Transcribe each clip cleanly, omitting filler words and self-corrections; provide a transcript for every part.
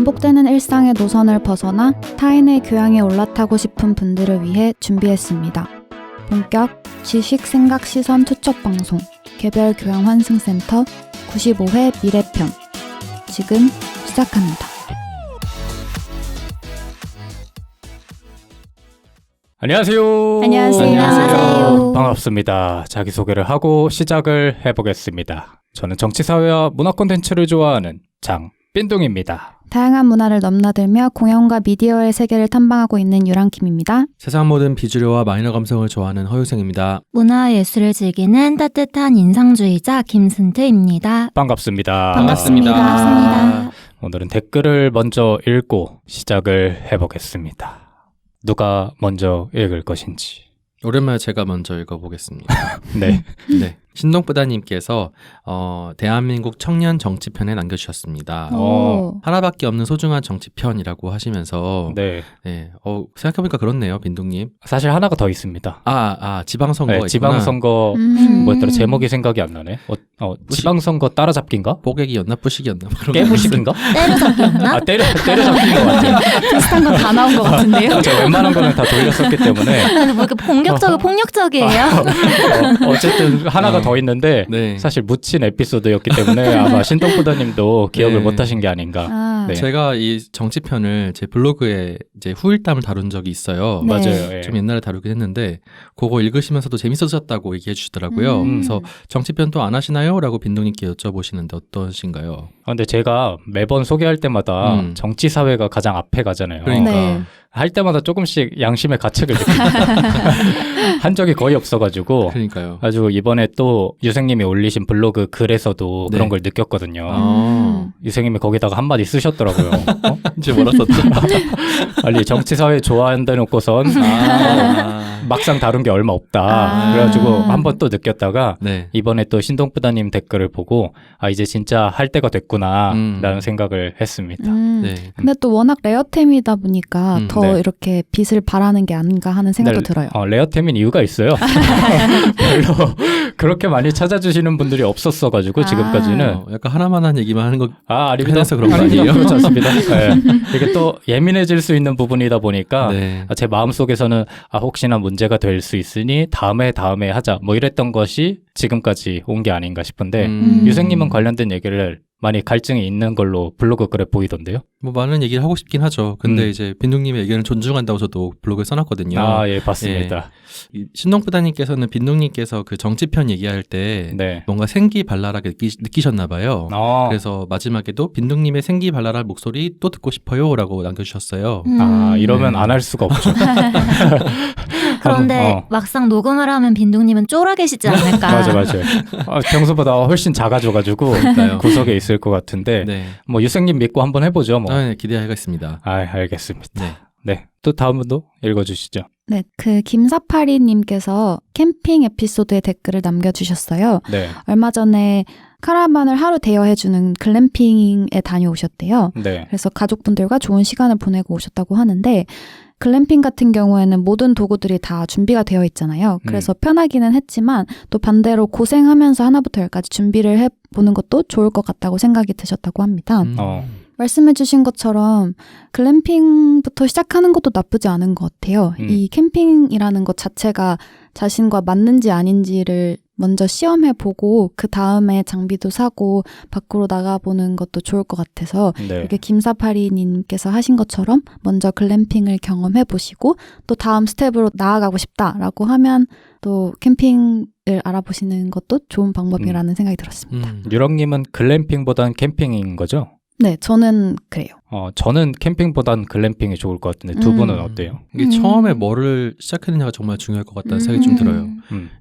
반복되는 일상의 노선을 벗어나 타인의 교양에 올라타고 싶은 분들을 위해 준비했습니다. 본격 지식, 생각, 시선 투척 방송 개별 교양 환승센터 95회 미래편 지금 시작합니다. 안녕하세요. 안녕하세요. 반갑습니다. 자기소개를 하고 시작을 해보겠습니다. 저는 정치사회와 문화 콘텐츠를 좋아하는 장빈둥입니다. 다양한 문화를 넘나들며 공연과 미디어의 세계를 탐방하고 있는 유랑킴입니다. 세상 모든 비주류와 마이너 감성을 좋아하는 허유생입니다. 문화예술을 즐기는 따뜻한 인상주의자 김순태입니다. 반갑습니다. 반갑습니다. 오늘은 댓글을 먼저 읽고 시작을 해보겠습니다. 누가 먼저 읽을 것인지. 오랜만에 제가 먼저 읽어보겠습니다. 네. 네. 신동부다님께서 대한민국 청년 정치편에 남겨주셨습니다. 오. 하나밖에 없는 소중한 정치편이라고 하시면서 네. 생각해보니까 그렇네요, 빈둥님. 사실 하나가 더 있습니다. 지방선거 네, 있구나. 지방선거 뭐였더라? 제목이 생각이 안 나네. 지방선거 따라잡기인가? 뽀개기였나 뿌시기였나? 깨부식인가? 때려잡기였나? 때려잡기인 것 같아요. 비슷한 건 다 나온 것 같은데요? 제가 웬만한 거는 다 돌렸었기 때문에. 뭐 이렇게 공격적이고 폭력적이에요? 어쨌든 하나가 더 있는데 네. 사실 묻힌 에피소드였기 때문에 아마 신동부다님도 기억을 네. 못하신 게 아닌가. 아, 네. 제가 이 정치편을 제 블로그에 이제 후일담을 다룬 적이 있어요. 네. 맞아요. 예. 좀 옛날에 다루긴 했는데 그거 읽으시면서도 재밌어졌다고 얘기해 주시더라고요. 그래서 정치편 또 안 하시나요? 라고 빈둥님께 여쭤보시는데 어떠신가요? 근데 제가 매번 소개할 때마다 정치사회가 가장 앞에 가잖아요. 그러니까 네. 할 때마다 조금씩 양심의 가책을 느낍니다. 한 적이 거의 없어가지고 그러니까요. 아주 이번에 또 유생님이 올리신 블로그 글에서도 네. 그런 걸 느꼈거든요. 아, 유생님이 거기다가 한마디 쓰셨더라고요. 이제 뭐라 썼죠? 아니 정치사회 좋아한다 놓고선 막상 다룬 게 얼마 없다. 아. 그래가지고 한번 또 느꼈다가 네. 이번에 또 신동부다님 댓글을 보고 이제 진짜 할 때가 됐구나 라는 생각을 했습니다. 네. 근데 또 워낙 레어템이다 보니까 더 네. 이렇게 빛을 발하는 게 아닌가 하는 생각도 들어요. 레어템인 이유가 있어요. 별로 그렇게 많이 찾아주시는 분들이 없었어가지고 지금까지는 약간 하나만한 얘기만 하는 거 아닙니다. 편해서 그런 거 아닙니다. 아니에요? 그렇지 않습니다. 네. 이게 또 예민해질 수 있는 부분이다 보니까 네. 제 마음속에서는 혹시나 문제가 될 수 있으니 다음에 하자 뭐 이랬던 것이 지금까지 온 게 아닌가 싶은데 유생님은 관련된 얘기를 많이 갈증이 있는 걸로 블로그 글에 보이던데요. 뭐 많은 얘기를 하고 싶긴 하죠. 근데 이제 빈둥님의 의견을 존중한다고 저도 블로그에 써놨거든요. 예, 봤습니다. 이 신동부다님께서는 빈둥님께서 그 정치편 얘기할 때 네. 뭔가 생기발랄하게 느끼셨나 봐요. 그래서 마지막에도 빈둥님의 생기발랄한 목소리 또 듣고 싶어요 라고 남겨주셨어요. 이러면 안 할 수가 없죠. 그런데 막상 녹음을 하면 빈둥님은 쫄아 계시지 않을까? 맞아요. 평소보다 훨씬 작아져가지고 구석에 있을 것 같은데 네. 뭐 유생님 믿고 한번 해보죠. 뭐. 네, 기대하겠습니다. 알겠습니다. 네. 네. 또 다음 분도 읽어주시죠. 네, 김사파리님께서 캠핑 에피소드에 댓글을 남겨주셨어요. 네. 얼마 전에 카라반을 하루 대여해주는 글램핑에 다녀오셨대요. 네. 그래서 가족분들과 좋은 시간을 보내고 오셨다고 하는데 글램핑 같은 경우에는 모든 도구들이 다 준비가 되어 있잖아요. 그래서 편하기는 했지만 또 반대로 고생하면서 하나부터 열까지 준비를 해보는 것도 좋을 것 같다고 생각이 드셨다고 합니다. 말씀해주신 것처럼 글램핑부터 시작하는 것도 나쁘지 않은 것 같아요. 이 캠핑이라는 것 자체가 자신과 맞는지 아닌지를 먼저 시험해보고 그 다음에 장비도 사고 밖으로 나가보는 것도 좋을 것 같아서 네. 이렇게 김사파리님께서 하신 것처럼 먼저 글램핑을 경험해보시고 또 다음 스텝으로 나아가고 싶다라고 하면 또 캠핑을 알아보시는 것도 좋은 방법이라는 생각이 들었습니다. 유랑님은 글램핑보단 캠핑인 거죠? 네, 저는 그래요. 저는 캠핑보단 글램핑이 좋을 것 같은데 두 분은 어때요? 이게 처음에 뭐를 시작했느냐가 정말 중요할 것 같다는 생각이 좀 들어요.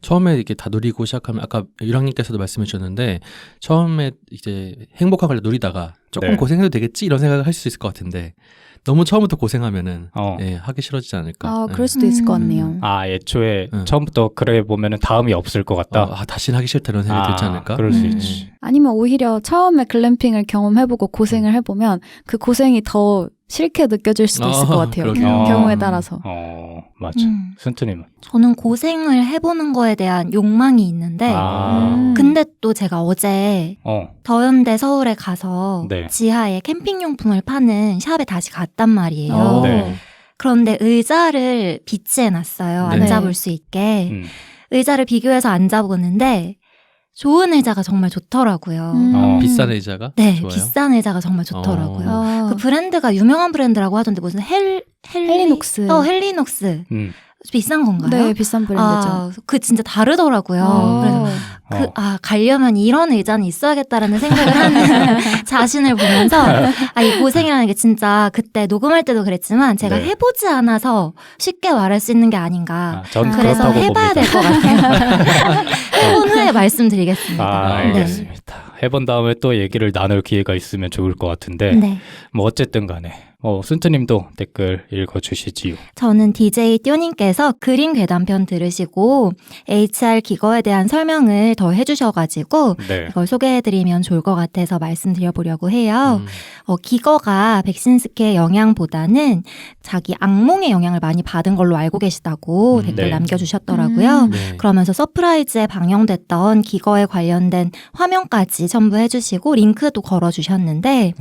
처음에 이렇게 다 누리고 시작하면 아까 유랑님께서도 말씀해 주셨는데 처음에 이제 행복한 걸 누리다가 조금 네. 고생해도 되겠지 이런 생각을 할 수 있을 것 같은데 너무 처음부터 고생하면은 하기 싫어지지 않을까. 그럴 수도 있을 것 같네요. 애초에 처음부터 그래 보면은 다음이 없을 것 같다. 다시는 하기 싫다 이런 생각이 들지 않을까? 그럴 수 있지. 아니면 오히려 처음에 글램핑을 경험해보고 고생을 해보면 그 고생이 더 싫게 느껴질 수도 있을 것 같아요. 그러게요. 경우에 따라서. 맞아. 순트님은? 저는 고생을 해보는 거에 대한 욕망이 있는데 근데 또 제가 어제 더현대 서울에 가서 네. 지하에 캠핑용품을 파는 샵에 다시 갔단 말이에요. 네. 그런데 의자를 비치해놨어요. 네. 앉아볼 수 있게. 음. 의자를 비교해서 앉아보는데 좋은 의자가 정말 좋더라고요. 비싼 의자가 네, 좋아요. 비싼 의자가 정말 좋더라고요. 어. 그 브랜드가 유명한 브랜드라고 하던데 무슨 헬리녹스. 헬리녹스. 음. 비싼 건가요? 네, 비싼 브랜드죠. 그 진짜 다르더라고요. 그래서 가려면 이런 의자는 있어야겠다라는 생각을 하는 자신을 보면서 이 고생이라는 게 진짜 그때 녹음할 때도 그랬지만 제가 네. 해보지 않아서 쉽게 말할 수 있는 게 아닌가. 전 그래서 그렇다고 해봐야 봅니다. 될 것 같아요. 해본 후에 말씀드리겠습니다. 알겠습니다. 해본 다음에 또 얘기를 나눌 기회가 있으면 좋을 것 같은데 네. 뭐 어쨌든 간에 순트님도 댓글 읽어주시지요. 저는 DJ 띠오님께서 그림 괴담편 들으시고 HR 기거에 대한 설명을 더 해주셔가지고 네. 이걸 소개해드리면 좋을 것 같아서 말씀드려보려고 해요. 기거가 백신스케의 영향보다는 자기 악몽의 영향을 많이 받은 걸로 알고 계시다고 댓글 네. 남겨주셨더라고요. 네. 그러면서 서프라이즈에 방영됐던 기거에 관련된 화면까지 첨부해주시고 링크도 걸어주셨는데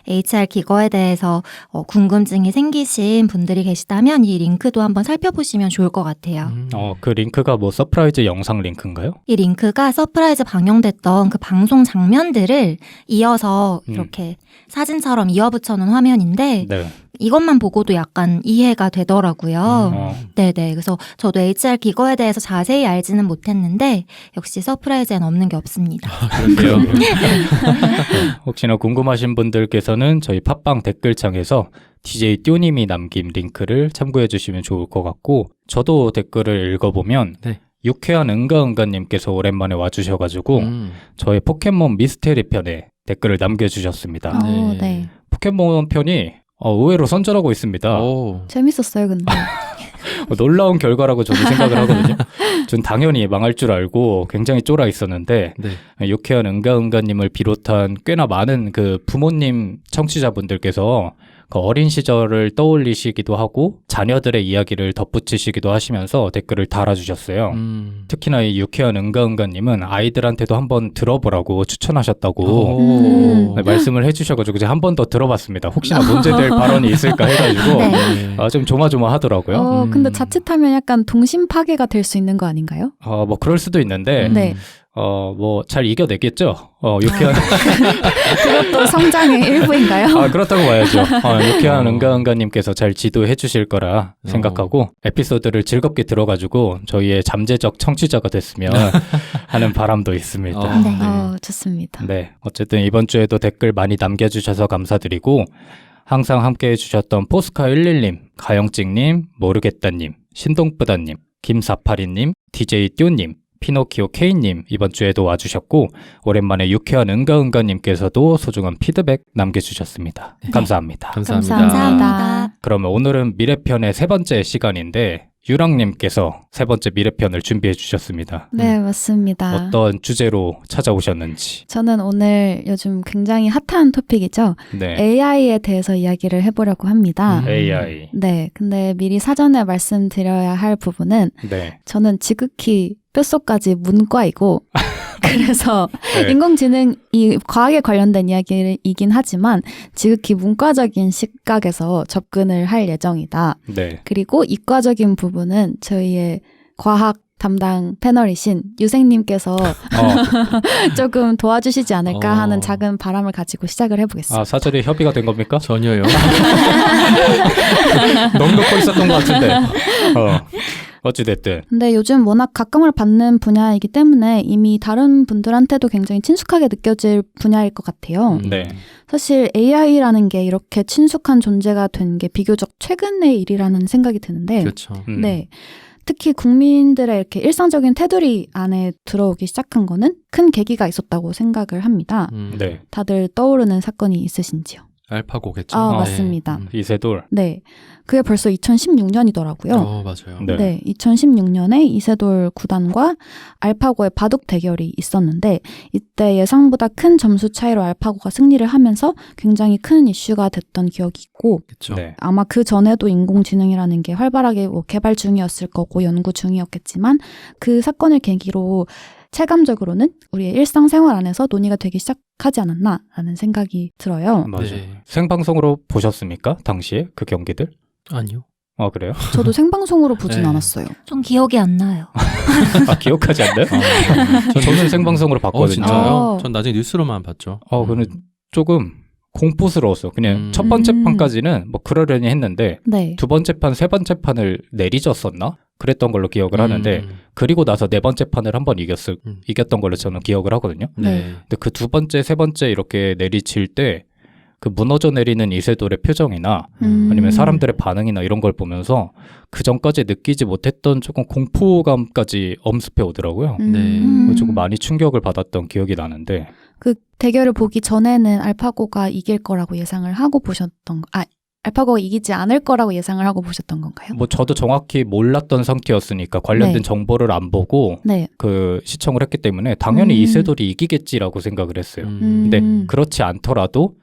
HR 기거에 대해서 궁금증이 생기신 분들이 계시다면 이 링크도 한번 살펴보시면 좋을 것 같아요. 그 링크가 뭐 서프라이즈 영상 링크인가요? 이 링크가 서프라이즈 방영됐던 그 방송 장면들을 이어서 이렇게 사진처럼 이어붙여놓은 화면인데 네. 이것만 보고도 약간 이해가 되더라고요. 네네. 그래서 저도 HR 기거에 대해서 자세히 알지는 못했는데 역시 서프라이즈엔 없는 게 없습니다. 그런데요. 혹시나 궁금하신 분들께서는 저희 팟빵 댓글창에서 DJ 띠오님이 남긴 링크를 참고해 주시면 좋을 것 같고 저도 댓글을 읽어보면 네. 유쾌한 은가은가님께서 오랜만에 와주셔가지고 저희 포켓몬 미스테리 편에 댓글을 남겨주셨습니다. 네. 포켓몬 편이 의외로 선전하고 있습니다. 재밌었어요, 근데. 놀라운 결과라고 저는 생각을 하거든요. 전 당연히 망할 줄 알고 굉장히 쫄아 있었는데 네. 유쾌한 은가은가님을 비롯한 꽤나 많은 그 부모님 청취자분들께서 그 어린 시절을 떠올리시기도 하고 자녀들의 이야기를 덧붙이시기도 하시면서 댓글을 달아주셨어요. 특히나 이 유쾌한 은가은가님은 아이들한테도 한번 들어보라고 추천하셨다고 말씀을 해주셔가지고 제가 한 번 더 들어봤습니다. 혹시나 문제될 발언이 있을까 해가지고 네. 좀 조마조마하더라고요. 근데 자칫하면 약간 동심 파괴가 될 수 있는 거 아닌가요? 뭐 그럴 수도 있는데 네. 뭐 잘 이겨내겠죠. 유쾌한 그것도 성장의 일부인가요? 그렇다고 봐야죠. 유쾌한 은가은가님께서 잘 지도해 주실 거라 생각하고 에피소드를 즐겁게 들어가지고 저희의 잠재적 청취자가 됐으면 하는 바람도 있습니다. 좋습니다. 네, 어쨌든 이번 주에도 댓글 많이 남겨주셔서 감사드리고 항상 함께해 주셨던 포스카11님, 가영찍님, 모르겠다님, 신동뿌다님, 김사파리님, DJ 띠오님, 피노키오 K님 이번 주에도 와주셨고 오랜만에 유쾌한 은가은가님께서도 소중한 피드백 남겨주셨습니다. 네. 감사합니다. 감사합니다. 그러면 오늘은 미래편의 세 번째 시간인데 유랑님께서 세 번째 미래편을 준비해 주셨습니다. 네, 맞습니다. 어떤 주제로 찾아오셨는지. 저는 오늘 요즘 굉장히 핫한 토픽이죠. 네. AI에 대해서 이야기를 해보려고 합니다. AI. 네, 근데 미리 사전에 말씀드려야 할 부분은 네. 저는 지극히 뼛속까지 문과이고 그래서 네. 인공지능이 과학에 관련된 이야기이긴 하지만 지극히 문과적인 시각에서 접근을 할 예정이다. 네. 그리고 이과적인 부분은 저희의 과학 담당 패널이신 유생님께서 조금 도와주시지 않을까 하는 작은 바람을 가지고 시작을 해보겠습니다. 사전에 협의가 된 겁니까? 전혀요. 넉넉고 있었던 것 같은데. 어찌됐든. 근데 요즘 워낙 각광을 받는 분야이기 때문에 이미 다른 분들한테도 굉장히 친숙하게 느껴질 분야일 것 같아요. 네. 사실 AI라는 게 이렇게 친숙한 존재가 된 게 비교적 최근의 일이라는 생각이 드는데 그렇죠. 네. 특히 국민들의 이렇게 일상적인 테두리 안에 들어오기 시작한 거는 큰 계기가 있었다고 생각을 합니다. 네. 다들 떠오르는 사건이 있으신지요? 알파고겠죠. 아, 네. 맞습니다. 이세돌. 네. 그게 벌써 2016년이더라고요. 맞아요. 네. 네, 2016년에 이세돌 구단과 알파고의 바둑 대결이 있었는데 이때 예상보다 큰 점수 차이로 알파고가 승리를 하면서 굉장히 큰 이슈가 됐던 기억이 있고 그렇죠. 네. 아마 그 전에도 인공지능이라는 게 활발하게 뭐 개발 중이었을 거고 연구 중이었겠지만 그 사건을 계기로 체감적으로는 우리의 일상생활 안에서 논의가 되기 시작하지 않았나라는 생각이 들어요. 맞아요. 네. 생방송으로 보셨습니까? 당시에 그 경기들? 아니요. 아, 그래요? 저도 생방송으로 보진 네. 않았어요. 좀 기억이 안 나요. 아, 기억하지 않나요? 저는 생방송으로 봤거든요. 진짜요? 전 나중에 뉴스로만 봤죠. 근데 조금 공포스러웠어. 그냥 첫 번째 판까지는 뭐 그러려니 했는데 네. 두 번째 판, 세 번째 판을 내리졌었나? 그랬던 걸로 기억을 하는데 그리고 나서 네 번째 판을 한 번 이겼던 걸로 저는 기억을 하거든요. 네. 근데 그 두 번째, 세 번째 이렇게 내리칠 때 그 무너져 내리는 이세돌의 표정이나 아니면 사람들의 반응이나 이런 걸 보면서 그 전까지 느끼지 못했던 조금 공포감까지 엄습해 오더라고요. 네. 조금 많이 충격을 받았던 기억이 나는데 그 대결을 보기 전에는 알파고가 이길 거라고 예상을 하고 알파고가 이기지 않을 거라고 예상을 하고 보셨던 건가요? 뭐 저도 정확히 몰랐던 상태였으니까 관련된 네. 정보를 안 보고 네. 그 시청을 했기 때문에 당연히 이세돌이 이기겠지라고 생각을 했어요. 근데 그렇지 않더라도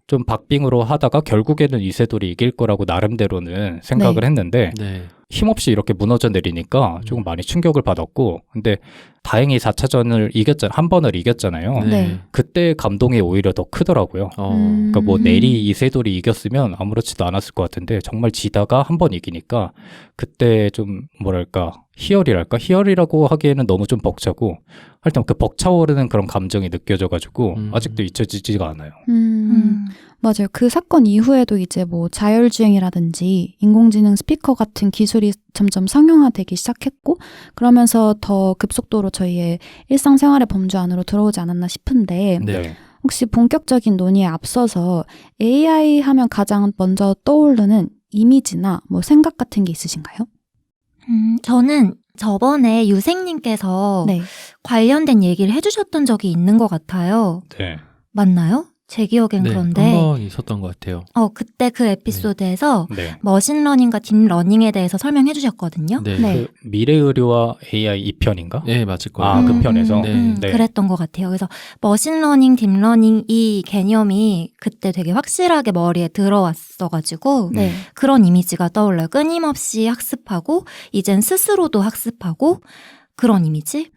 좀 박빙으로 하다가 결국에는 이세돌이 이길 거라고 나름대로는 생각을 네. 했는데 네. 힘없이 이렇게 무너져 내리니까 조금 많이 충격을 받았고 근데 다행히 4차전을 한 번을 이겼잖아요. 네. 그때 감동이 오히려 더 크더라고요. 그러니까 뭐 내리 이세돌이 이겼으면 아무렇지도 않았을 것 같은데 정말 지다가 한 번 이기니까 그때 좀 뭐랄까 희열이라고 하기에는 너무 좀 벅차고 하여튼 그 벅차오르는 그런 감정이 느껴져가지고 아직도 잊혀지지가 않아요. 맞아요. 그 사건 이후에도 이제 뭐 자율주행이라든지 인공지능 스피커 같은 기술이 점점 상용화되기 시작했고 그러면서 더 급속도로 저희의 일상생활의 범주 안으로 들어오지 않았나 싶은데 네. 혹시 본격적인 논의에 앞서서 AI 하면 가장 먼저 떠오르는 이미지나 뭐 생각 같은 게 있으신가요? 저는 저번에 유생님께서 네. 관련된 얘기를 해주셨던 적이 있는 것 같아요. 네. 맞나요? 제 기억엔 네. 그런데 한 번 있었던 것 같아요. 그때 그 에피소드에서 네. 머신러닝과 딥러닝에 대해서 설명해 주셨거든요. 네. 네. 그 미래의료와 AI 2편인가? 네, 맞을 거예요. 아, 그 편에서? 네. 네. 그랬던 것 같아요. 그래서 머신러닝, 딥러닝 이 개념이 그때 되게 확실하게 머리에 들어왔어가지고 네. 그런 이미지가 떠올라요. 끊임없이 학습하고 이젠 스스로도 학습하고 그런 이미지?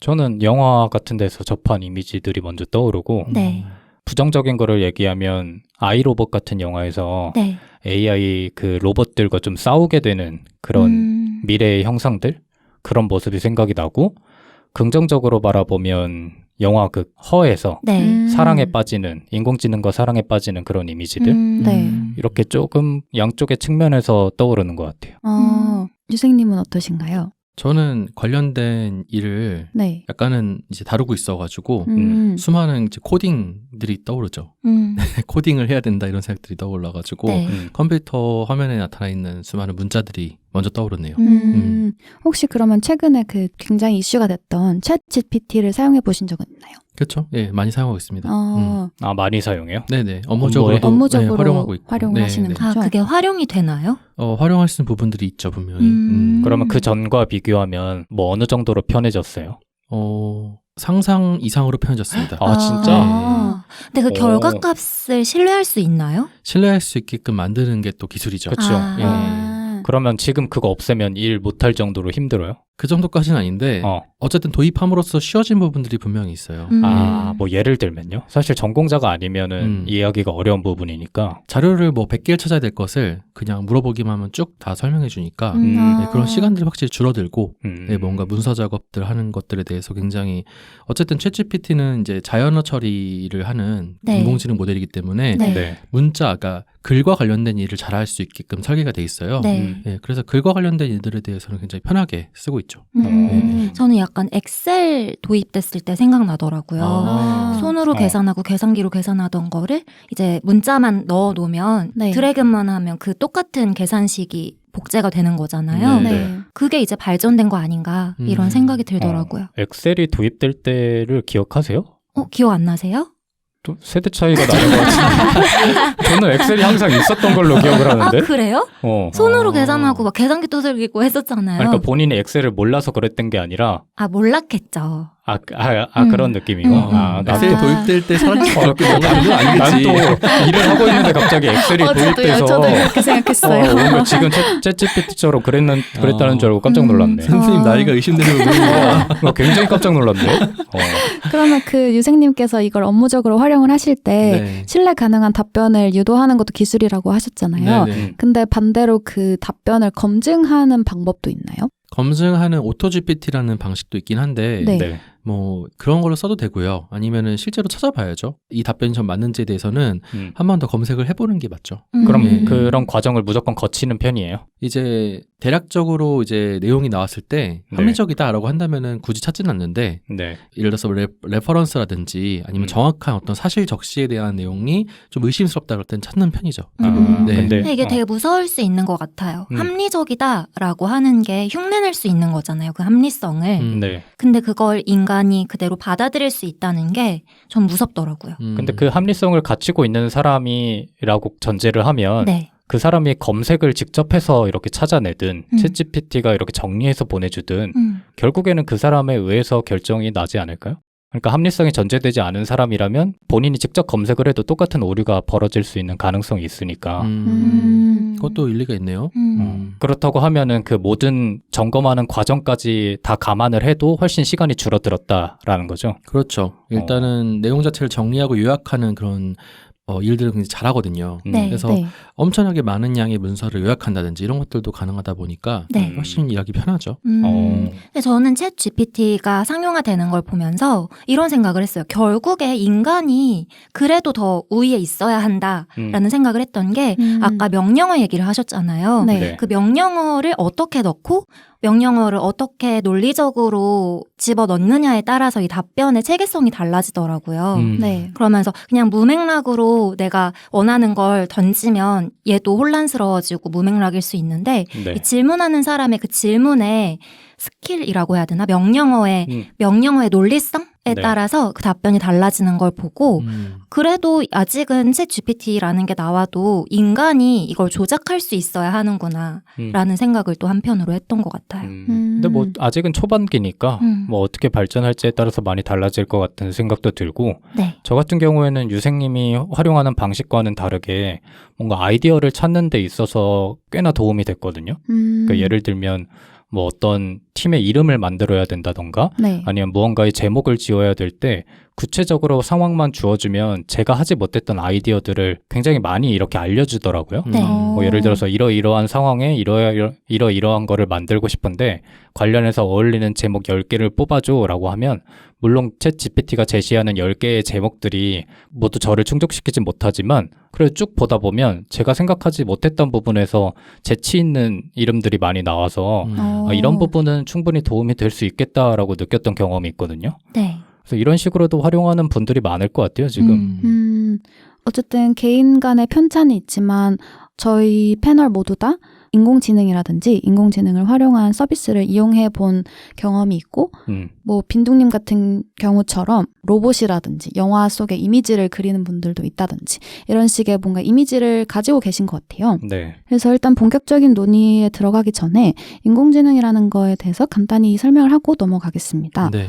저는 영화 같은 데서 접한 이미지들이 먼저 떠오르고 네. 부정적인 거를 얘기하면 아이로봇 같은 영화에서 네. AI 그 로봇들과 좀 싸우게 되는 그런 미래의 형상들 그런 모습이 생각이 나고 긍정적으로 바라보면 영화 그 허에서 네. 사랑에 빠지는 인공지능과 사랑에 빠지는 그런 이미지들 네. 이렇게 조금 양쪽의 측면에서 떠오르는 것 같아요. 유생님은 어떠신가요? 저는 관련된 일을 네. 약간은 이제 다루고 있어가지고 수많은 이제 코딩들이 떠오르죠. 코딩을 해야 된다 이런 생각들이 떠올라가지고 네. 컴퓨터 화면에 나타나 있는 수많은 문자들이 먼저 떠오르네요. 혹시 그러면 최근에 그 굉장히 이슈가 됐던 챗 GPT를 사용해 보신 적은 있나요? 그렇죠. 예, 많이 사용하고 있습니다. 아, 많이 사용해요? 네네. 업무적으로도 업무적으로 네, 활용하고 있고. 활용하시는 네, 네. 거죠? 그게 활용이 되나요? 활용할 수 있는 부분들이 있죠, 분명히. 그러면 그 전과 비교하면 뭐 어느 정도로 편해졌어요? 상상 이상으로 편해졌습니다. 아, 진짜? 근데 그 결과값을 신뢰할 수 있나요? 신뢰할 수 있게끔 만드는 게 또 기술이죠. 그쵸. 예. 그러면 지금 그거 없애면 일 못할 정도로 힘들어요? 그 정도까지는 아닌데 어쨌든 도입함으로써 쉬워진 부분들이 분명히 있어요. 뭐 예를 들면요? 사실 전공자가 아니면은 이해하기가 어려운 부분이니까 자료를 뭐 100개를 찾아야 될 것을 그냥 물어보기만 하면 쭉 다 설명해 주니까 네, 그런 시간들이 확실히 줄어들고 네, 뭔가 문서 작업들 하는 것들에 대해서 굉장히 어쨌든 챗GPT는 이제 자연어 처리를 하는 네. 인공지능 모델이기 때문에 네. 문자가 글과 관련된 일을 잘할 수 있게끔 설계가 돼 있어요. 네. 네, 그래서 글과 관련된 일들에 대해서는 굉장히 편하게 쓰고 있죠. 저는 약간 엑셀 도입됐을 때 생각나더라고요. 손으로 계산하고 계산기로 계산하던 거를 이제 문자만 넣어 놓으면 네. 드래그만 하면 그 똑같은 계산식이 복제가 되는 거잖아요. 네. 그게 이제 발전된 거 아닌가 이런 생각이 들더라고요. 엑셀이 도입될 때를 기억하세요? 기억 안 나세요? 또 세대 차이가 나는 것 같은데 저는 엑셀이 항상 있었던 걸로 기억을 하는데. 그래요? 손으로 계산하고 막 계산기 두들기고 했었잖아요. 그러니까 본인이 엑셀을 몰라서 그랬던 게 아니라 몰랐겠죠. 그런 느낌이고. 엑셀 도입될 때 사람들이 그렇게 뭔가 난 또 일을 하고 있는데 갑자기 엑셀이 도입돼서 저도 이렇게 생각했어요. 뭔가 지금 챗GPT처럼 그랬다는 줄 알고 깜짝 놀랐네. 선생님 나이가 의심되는 부분이야. 굉장히 깜짝 놀랐네. 그러면 그 유생님께서 이걸 업무적으로 활용을 하실 때 네. 신뢰 가능한 답변을 유도하는 것도 기술이라고 하셨잖아요. 네네. 근데 반대로 그 답변을 검증하는 방법도 있나요? 검증하는 오토GPT라는 방식도 있긴 한데 네. 네. 뭐 그런 걸로 써도 되고요. 아니면은 실제로 찾아봐야죠. 이 답변이 전 맞는지에 대해서는 한 번 더 검색을 해보는 게 맞죠. 그럼 예. 그런 과정을 무조건 거치는 편이에요? 이제 대략적으로 이제 내용이 나왔을 때 네. 합리적이다라고 한다면은 굳이 찾지는 않는데 네. 예를 들어서 레퍼런스라든지 아니면 정확한 어떤 사실 적시에 대한 내용이 좀 의심스럽다 그럴 땐 찾는 편이죠. 네. 근데 이게 되게 무서울 수 있는 것 같아요. 음. 합리적이다라고 하는 게 흉내낼 수 있는 거잖아요. 그 합리성을. 네. 근데 그걸 인간이 그대로 받아들일 수 있다는 게 좀 무섭더라고요. 근데 그 합리성을 갖추고 있는 사람이라고 전제를 하면 네. 그 사람이 검색을 직접 해서 이렇게 찾아내든 챗GPT가 이렇게 정리해서 보내주든 결국에는 그 사람에 의해서 결정이 나지 않을까요? 그러니까 합리성이 전제되지 않은 사람이라면 본인이 직접 검색을 해도 똑같은 오류가 벌어질 수 있는 가능성이 있으니까 그것도 일리가 있네요. 그렇다고 하면은 그 모든 점검하는 과정까지 다 감안을 해도 훨씬 시간이 줄어들었다라는 거죠. 그렇죠. 일단은 내용 자체를 정리하고 요약하는 그런 일들을 굉장히 잘하거든요. 네. 그래서 네. 엄청나게 많은 양의 문서를 요약한다든지 이런 것들도 가능하다 보니까 네. 훨씬 일하기 편하죠. 근데 저는 챗 GPT가 상용화되는 걸 보면서 이런 생각을 했어요. 결국에 인간이 그래도 더 우위에 있어야 한다라는 생각을 했던 게 아까 명령어 얘기를 하셨잖아요. 네. 네. 그 명령어를 어떻게 넣고 명령어를 어떻게 논리적으로 집어넣느냐에 따라서 이 답변의 체계성이 달라지더라고요. 네. 그러면서 그냥 무맥락으로 내가 원하는 걸 던지면 얘도 혼란스러워지고 무맥락일 수 있는데 네. 이 질문하는 사람의 그 질문의 스킬이라고 해야 되나? 명령어의 논리성에 네. 따라서 그 답변이 달라지는 걸 보고 그래도 아직은 챗 GPT라는 게 나와도 인간이 이걸 조작할 수 있어야 하는구나 라는 생각을 또 한편으로 했던 것 같아요. 근데 뭐 아직은 초반기니까 뭐 어떻게 발전할지에 따라서 많이 달라질 것 같은 생각도 들고 네. 저 같은 경우에는 유생님이 활용하는 방식과는 다르게 뭔가 아이디어를 찾는 데 있어서 꽤나 도움이 됐거든요. 그러니까 예를 들면 뭐 어떤 팀의 이름을 만들어야 된다던가 네. 아니면 무언가의 제목을 지어야 될 때 구체적으로 상황만 주어주면 제가 하지 못했던 아이디어들을 굉장히 많이 이렇게 알려주더라고요. 네. 뭐 예를 들어서 이러이러한 상황에 이러이러한 거를 만들고 싶은데 관련해서 어울리는 제목 10개를 뽑아줘 라고 하면 물론 챗 GPT가 제시하는 10개의 제목들이 모두 저를 충족시키진 못하지만 그래도 쭉 보다 보면 제가 생각하지 못했던 부분에서 재치 있는 이름들이 많이 나와서 이런 부분은 충분히 도움이 될 수 있겠다라고 느꼈던 경험이 있거든요. 네. 그래서 이런 식으로도 활용하는 분들이 많을 것 같아요, 지금. 어쨌든 개인 간의 편차는 있지만 저희 패널 모두 다 인공지능이라든지 인공지능을 활용한 서비스를 이용해 본 경험이 있고 뭐 빈둥님 같은 경우처럼 로봇이라든지 영화 속의 이미지를 그리는 분들도 있다든지 이런 식의 뭔가 이미지를 가지고 계신 것 같아요. 네. 그래서 일단 본격적인 논의에 들어가기 전에 인공지능이라는 거에 대해서 간단히 설명을 하고 넘어가겠습니다. 네.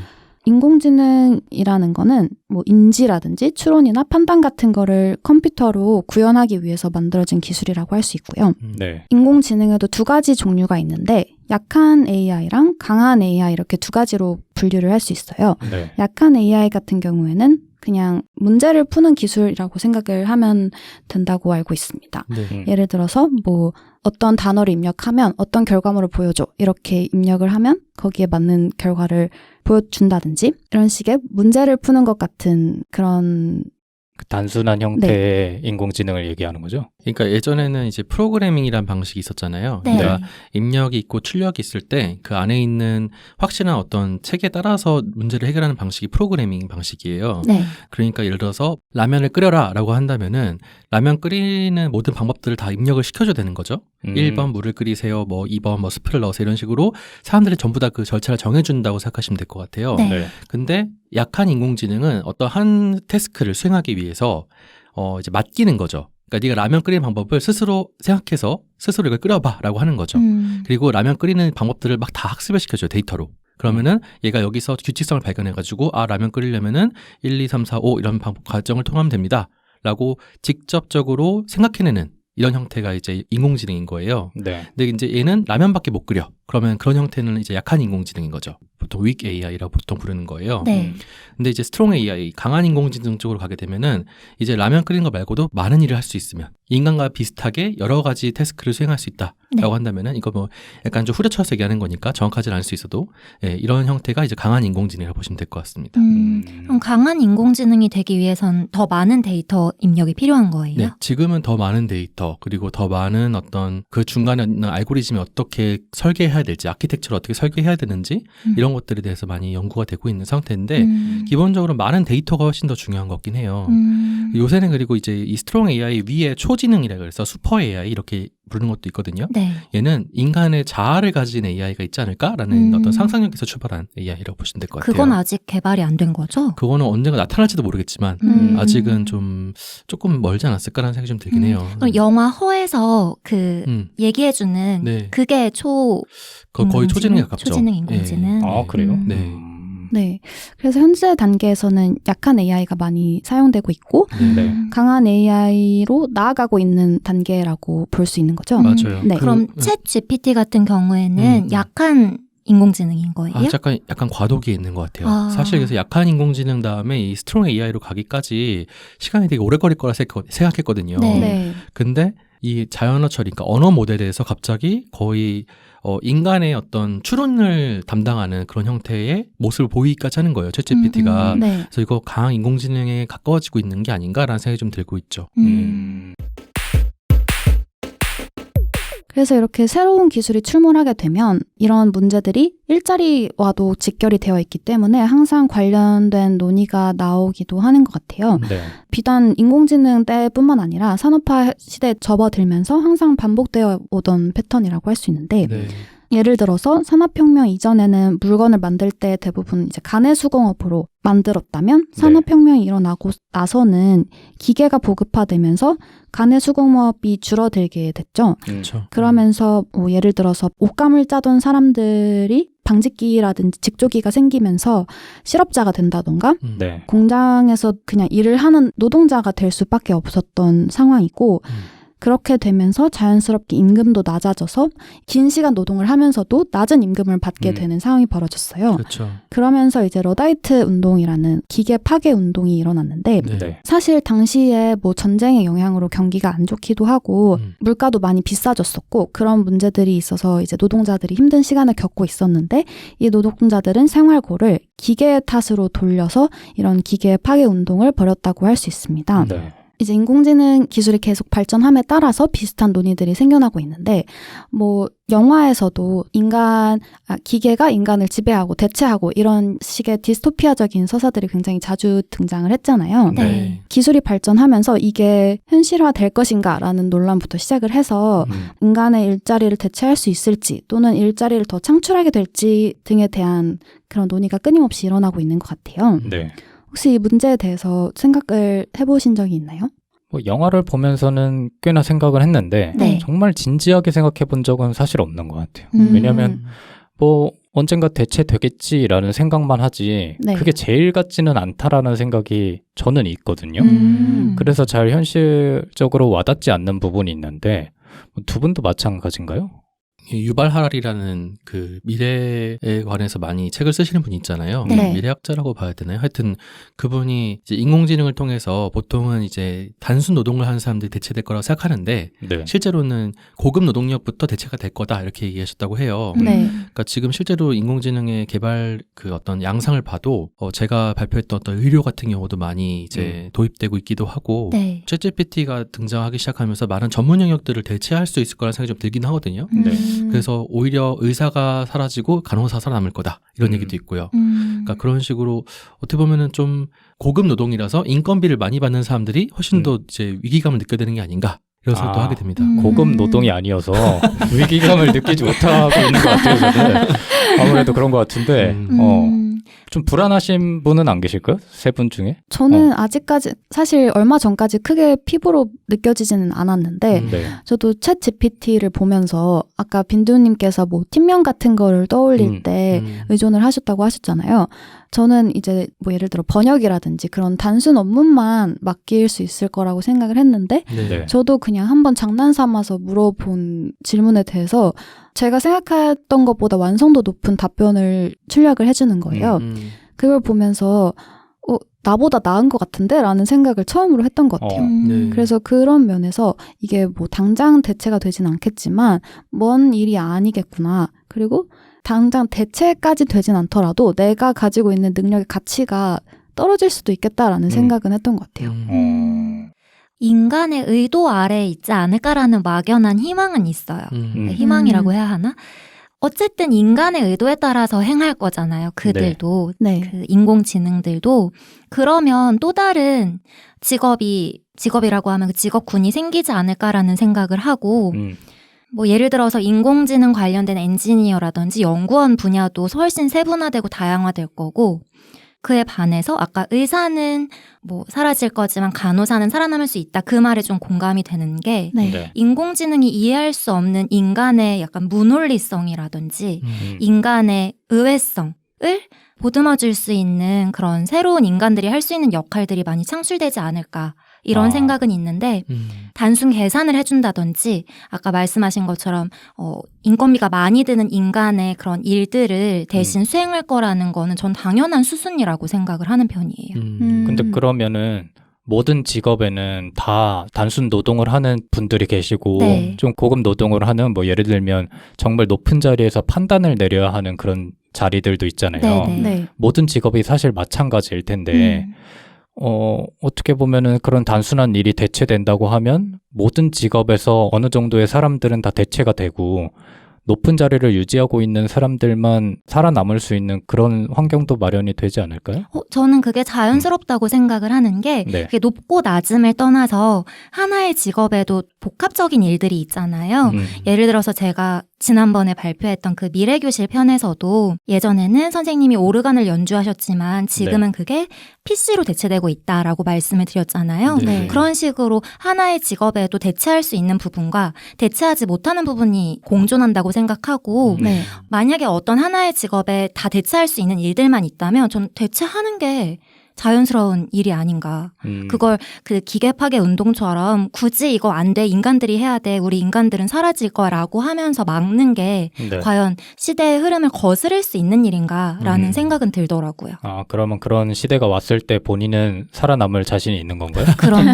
인공지능이라는 거는 뭐 인지라든지 추론이나 판단 같은 거를 컴퓨터로 구현하기 위해서 만들어진 기술이라고 할 수 있고요. 네. 인공지능에도 두 가지 종류가 있는데 약한 AI랑 강한 AI 이렇게 두 가지로 분류를 할 수 있어요. 네. 약한 AI 같은 경우에는 그냥 문제를 푸는 기술이라고 생각을 하면 된다고 알고 있습니다. 네. 예를 들어서 뭐 어떤 단어를 입력하면 어떤 결과물을 보여줘 이렇게 입력을 하면 거기에 맞는 결과를 보여준다든지 이런 식의 문제를 푸는 것 같은 그런 그 단순한 형태의 인공지능을 얘기하는 거죠? 그러니까 예전에는 이제 프로그래밍이란 방식이 있었잖아요. 네. 그러니까 입력이 있고 출력이 있을 때 그 안에 있는 확실한 어떤 책에 따라서 문제를 해결하는 방식이 프로그래밍 방식이에요. 네. 그러니까 예를 들어서 라면을 끓여라 라고 한다면은 라면 끓이는 모든 방법들을 다 입력을 시켜줘야 되는 거죠. 1번 물을 끓이세요. 뭐 2번 뭐 스프를 넣으세요. 이런 식으로 사람들이 전부 다 그 절차를 정해준다고 생각하시면 될 것 같아요. 네. 네. 근데 약한 인공지능은 어떤 한 태스크를 수행하기 위해서 이제 맡기는 거죠. 그러니까 네가 라면 끓이는 방법을 스스로 생각해서 스스로 이걸 끓여봐라고 하는 거죠. 그리고 라면 끓이는 방법들을 막 다 학습을 시켜줘요, 데이터로. 그러면은 얘가 여기서 규칙성을 발견해가지고 라면 끓이려면은 1, 2, 3, 4, 5 이런 방법 과정을 통하면 됩니다. 라고 직접적으로 생각해내는 이런 형태가 이제 인공지능인 거예요. 네. 근데 이제 얘는 라면밖에 못 끓여. 그러면 그런 형태는 이제 약한 인공지능인 거죠. 보통 weak AI라고 보통 부르는 거예요. 네. 근데 이제 strong AI, 강한 인공지능 쪽으로 가게 되면은 이제 라면 끓이는 거 말고도 많은 일을 할 수 있으면 인간과 비슷하게 여러 가지 태스크를 수행할 수 있다라고 네. 한다면은 이거 뭐 약간 좀 후려쳐서 얘기하는 거니까 정확하지는 않을 수 있어도 이런 형태가 이제 강한 인공지능이라고 보시면 될 것 같습니다. 그럼 강한 인공지능이 되기 위해선 더 많은 데이터 입력이 필요한 거예요? 네, 지금은 더 많은 데이터 그리고 더 많은 어떤 그 중간에 있는 알고리즘이 어떻게 설계해야 될지 아키텍처를 어떻게 설계해야 되는지 이런 것들에 대해서 많이 연구가 되고 있는 상태인데 기본적으로 많은 데이터가 훨씬 더 중요한 것 같긴 해요. 요새는 그리고 이제 이 스트롱 AI 위에 초지능이라고 해서 슈퍼 AI 이렇게 부르는 것도 있거든요. 네. 얘는 인간의 자아를 가진 AI가 있지 않을까라는 어떤 상상력에서 출발한 AI라고 보시면 될 것 같아요. 그건 아직 개발이 안 된 거죠? 그거는 언젠가 나타날지도 모르겠지만 아직은 좀 조금 멀지 않았을까라는 생각이 좀 들긴 해요. 그럼 영화 허에서 그 얘기해주는 네. 그게 거의 초지능에 가깝죠. 초지능 인공지능. 아, 그래요? 네. 네. 그래서 현재 단계에서는 약한 AI가 많이 사용되고 있고 네. 강한 AI로 나아가고 있는 단계라고 볼 수 있는 거죠. 맞아요. 네. 그럼 챗 GPT 같은 경우에는 약한 인공지능인 거예요? 약간 과도기에 있는 것 같아요. 아. 사실 그래서 약한 인공지능 다음에 이 스트롱 AI로 가기까지 시간이 되게 오래 걸릴 거라 생각했거든요. 네. 네. 근데 이 자연어 처리, 그러니까 언어 모델에서 갑자기 거의 인간의 어떤 추론을 담당하는 그런 형태의 모습을 보이기까지 하는 거예요. 챗GPT가. 네. 그래서 이거 강한 인공지능에 가까워지고 있는 게 아닌가라는 생각이 좀 들고 있죠. 그래서 이렇게 새로운 기술이 출몰하게 되면 이런 문제들이 일자리와도 직결이 되어 있기 때문에 항상 관련된 논의가 나오기도 하는 것 같아요. 네. 비단 인공지능 때뿐만 아니라 산업화 시대에 접어들면서 항상 반복되어 오던 패턴이라고 할 수 있는데 네. 예를 들어서 산업혁명 이전에는 물건을 만들 때 대부분 이제 가내수공업으로 만들었다면 산업혁명이 일어나고 나서는 기계가 보급화되면서 가내수공업이 줄어들게 됐죠. 그렇죠. 그러면서 뭐 예를 들어서 옷감을 짜던 사람들이 방직기라든지 직조기가 생기면서 실업자가 된다던가 네. 공장에서 그냥 일을 하는 노동자가 될 수밖에 없었던 상황이고 그렇게 되면서 자연스럽게 임금도 낮아져서 긴 시간 노동을 하면서도 낮은 임금을 받게 되는 상황이 벌어졌어요. 그렇죠. 그러면서 이제 러다이트 운동이라는 기계 파괴 운동이 일어났는데 네. 사실 당시에 뭐 전쟁의 영향으로 경기가 안 좋기도 하고 물가도 많이 비싸졌었고 그런 문제들이 있어서 이제 노동자들이 힘든 시간을 겪고 있었는데 이 노동자들은 생활고를 기계 탓으로 돌려서 이런 기계 파괴 운동을 벌였다고 할 수 있습니다. 네. 이제 인공지능 기술이 계속 발전함에 따라서 비슷한 논의들이 생겨나고 있는데 뭐 영화에서도 기계가 인간을 지배하고 대체하고 이런 식의 디스토피아적인 서사들이 굉장히 자주 등장을 했잖아요. 네. 기술이 발전하면서 이게 현실화될 것인가라는 논란부터 시작을 해서 인간의 일자리를 대체할 수 있을지 또는 일자리를 더 창출하게 될지 등에 대한 그런 논의가 끊임없이 일어나고 있는 것 같아요. 네. 혹시 이 문제에 대해서 생각을 해보신 적이 있나요? 뭐 영화를 보면서는 꽤나 생각을 했는데 네. 정말 진지하게 생각해 본 적은 사실 없는 것 같아요. 왜냐하면 뭐 언젠가 대체되겠지라는 생각만 하지 네. 그게 제일 같지는 않다라는 생각이 저는 있거든요. 그래서 잘 현실적으로 와닿지 않는 부분이 있는데 두 분도 마찬가지인가요? 유발 하랄이라는 그 미래에 관해서 많이 책을 쓰시는 분이 있잖아요. 네. 미래학자라고 봐야 되나요? 하여튼 그분이 이제 인공지능을 통해서 보통은 이제 단순 노동을 하는 사람들이 대체될 거라고 생각하는데 네. 실제로는 고급 노동력부터 대체가 될 거다 이렇게 얘기하셨다고 해요. 네. 그러니까 지금 실제로 인공지능의 개발 그 어떤 양상을 봐도 제가 발표했던 어떤 의료 같은 경우도 많이 이제 도입되고 있기도 하고 네. 챗GPT가 등장하기 시작하면서 많은 전문 영역들을 대체할 수 있을 거라는 생각이 좀 들긴 하거든요. 네. 그래서 오히려 의사가 사라지고 간호사 살아남을 거다 이런 얘기도 있고요. 그러니까 그런 식으로 어떻게 보면은 좀 고급 노동이라서 인건비를 많이 받는 사람들이 훨씬 더 이제 위기감을 느껴야 되는 게 아닌가 이런 생각도 하게 됩니다. 고급 노동이 아니어서 위기감을 느끼지 못하고 있는 것 같아요. 저는 아무래도 그런 것 같은데 좀 불안하신 분은 안 계실까요? 세 분 중에? 저는 아직까지 사실 얼마 전까지 크게 피부로 느껴지지는 않았는데 네. 저도 챗 GPT를 보면서 아까 빈두님께서 뭐 팀명 같은 거를 떠올릴 때 의존을 하셨다고 하셨잖아요. 저는 이제 뭐 예를 들어 번역이라든지 그런 단순 업무만 맡길 수 있을 거라고 생각을 했는데 네. 저도 그냥 한번 장난 삼아서 물어본 질문에 대해서 제가 생각했던 것보다 완성도 높은 답변을 출력을 해주는 거예요. 그걸 보면서 나보다 나은 것 같은데? 라는 생각을 처음으로 했던 것 같아요. 네. 그래서 그런 면에서 이게 뭐 당장 대체가 되진 않겠지만 먼 일이 아니겠구나. 그리고 당장 대체까지 되진 않더라도 내가 가지고 있는 능력의 가치가 떨어질 수도 있겠다라는 생각은 했던 것 같아요. 인간의 의도 아래에 있지 않을까라는 막연한 희망은 있어요. 희망이라고 해야 하나? 어쨌든 인간의 의도에 따라서 행할 거잖아요. 그들도, 네. 그 인공지능들도. 그러면 또 다른 직업이라고 하면 그 직업군이 생기지 않을까라는 생각을 하고, 뭐 예를 들어서 인공지능 관련된 엔지니어라든지 연구원 분야도 훨씬 세분화되고 다양화될 거고, 그에 반해서 아까 의사는 뭐 사라질 거지만 간호사는 살아남을 수 있다. 그 말에 좀 공감이 되는 게 네. 인공지능이 이해할 수 없는 인간의 약간 무논리성이라든지 인간의 의외성을 보듬어줄 수 있는 그런 새로운 인간들이 할 수 있는 역할들이 많이 창출되지 않을까. 이런 생각은 있는데 단순 계산을 해준다든지 아까 말씀하신 것처럼 인건비가 많이 드는 인간의 그런 일들을 대신 수행할 거라는 거는 전 당연한 수순이라고 생각을 하는 편이에요. 근데 그러면은 모든 직업에는 다 단순 노동을 하는 분들이 계시고 네. 좀 고급 노동을 하는 뭐 예를 들면 정말 높은 자리에서 판단을 내려야 하는 그런 자리들도 있잖아요. 네네. 네. 모든 직업이 사실 마찬가지일 텐데 어떻게 보면은 그런 단순한 일이 대체된다고 하면 모든 직업에서 어느 정도의 사람들은 다 대체가 되고 높은 자리를 유지하고 있는 사람들만 살아남을 수 있는 그런 환경도 마련이 되지 않을까요? 저는 그게 자연스럽다고 생각을 하는 게 네. 그게 높고 낮음을 떠나서 하나의 직업에도 복합적인 일들이 있잖아요. 예를 들어서 제가 지난번에 발표했던 그 미래교실 편에서도 예전에는 선생님이 오르간을 연주하셨지만 지금은 그게 PC로 대체되고 있다라고 말씀을 드렸잖아요. 네. 그런 식으로 하나의 직업에도 대체할 수 있는 부분과 대체하지 못하는 부분이 공존한다고 생각하고 네. 만약에 어떤 하나의 직업에 다 대체할 수 있는 일들만 있다면 전 대체하는 게 자연스러운 일이 아닌가. 그걸 그 기계 파괴 운동처럼 굳이 이거 안 돼, 인간들이 해야 돼, 우리 인간들은 사라질 거라고 하면서 막는 게 네. 과연 시대의 흐름을 거스를 수 있는 일인가라는 생각은 들더라고요. 아, 그러면 그런 시대가 왔을 때 본인은 살아남을 자신이 있는 건가요? 그럼요.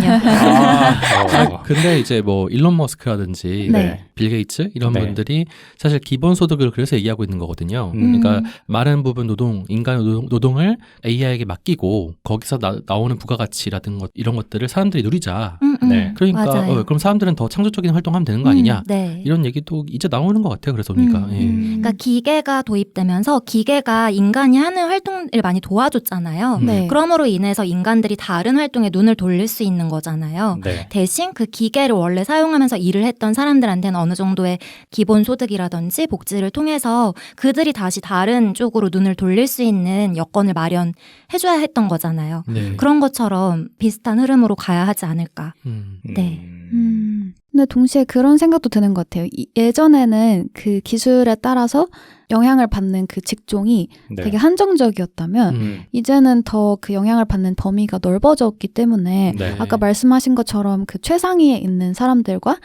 근데 이제 뭐 일론 머스크라든지 네. 빌 게이츠 이런 네. 분들이 사실 기본소득을 그래서 얘기하고 있는 거거든요. 그러니까 많은 부분 인간 노동을 AI에게 맡기고 거기서 나오는 부가가치라든가 이런 것들을 사람들이 누리자. 네. 그러니까 맞아요. 그럼 사람들은 더 창조적인 활동하면 되는 거 아니냐. 네. 이런 얘기도 이제 나오는 것 같아요. 그래서 보니까. 예. 그러니까 기계가 도입되면서 기계가 인간이 하는 활동을 많이 도와줬잖아요. 네. 그러므로 인해서 인간들이 다른 활동에 눈을 돌릴 수 있는 거잖아요. 네. 대신 그 기계를 원래 사용하면서 일을 했던 사람들한테는 어느 정도의 기본 소득이라든지 복지를 통해서 그들이 다시 다른 쪽으로 눈을 돌릴 수 있는 여건을 마련해줘야 했던 거잖아요. 네. 그런 것처럼 비슷한 흐름으로 가야 하지 않을까. 네. 근데 동시에 그런 생각도 드는 것 같아요. 예전에는 그 기술에 따라서 영향을 받는 그 직종이 네. 되게 한정적이었다면 이제는 더 그 영향을 받는 범위가 넓어졌기 때문에 네. 아까 말씀하신 것처럼 그 최상위에 있는 사람들과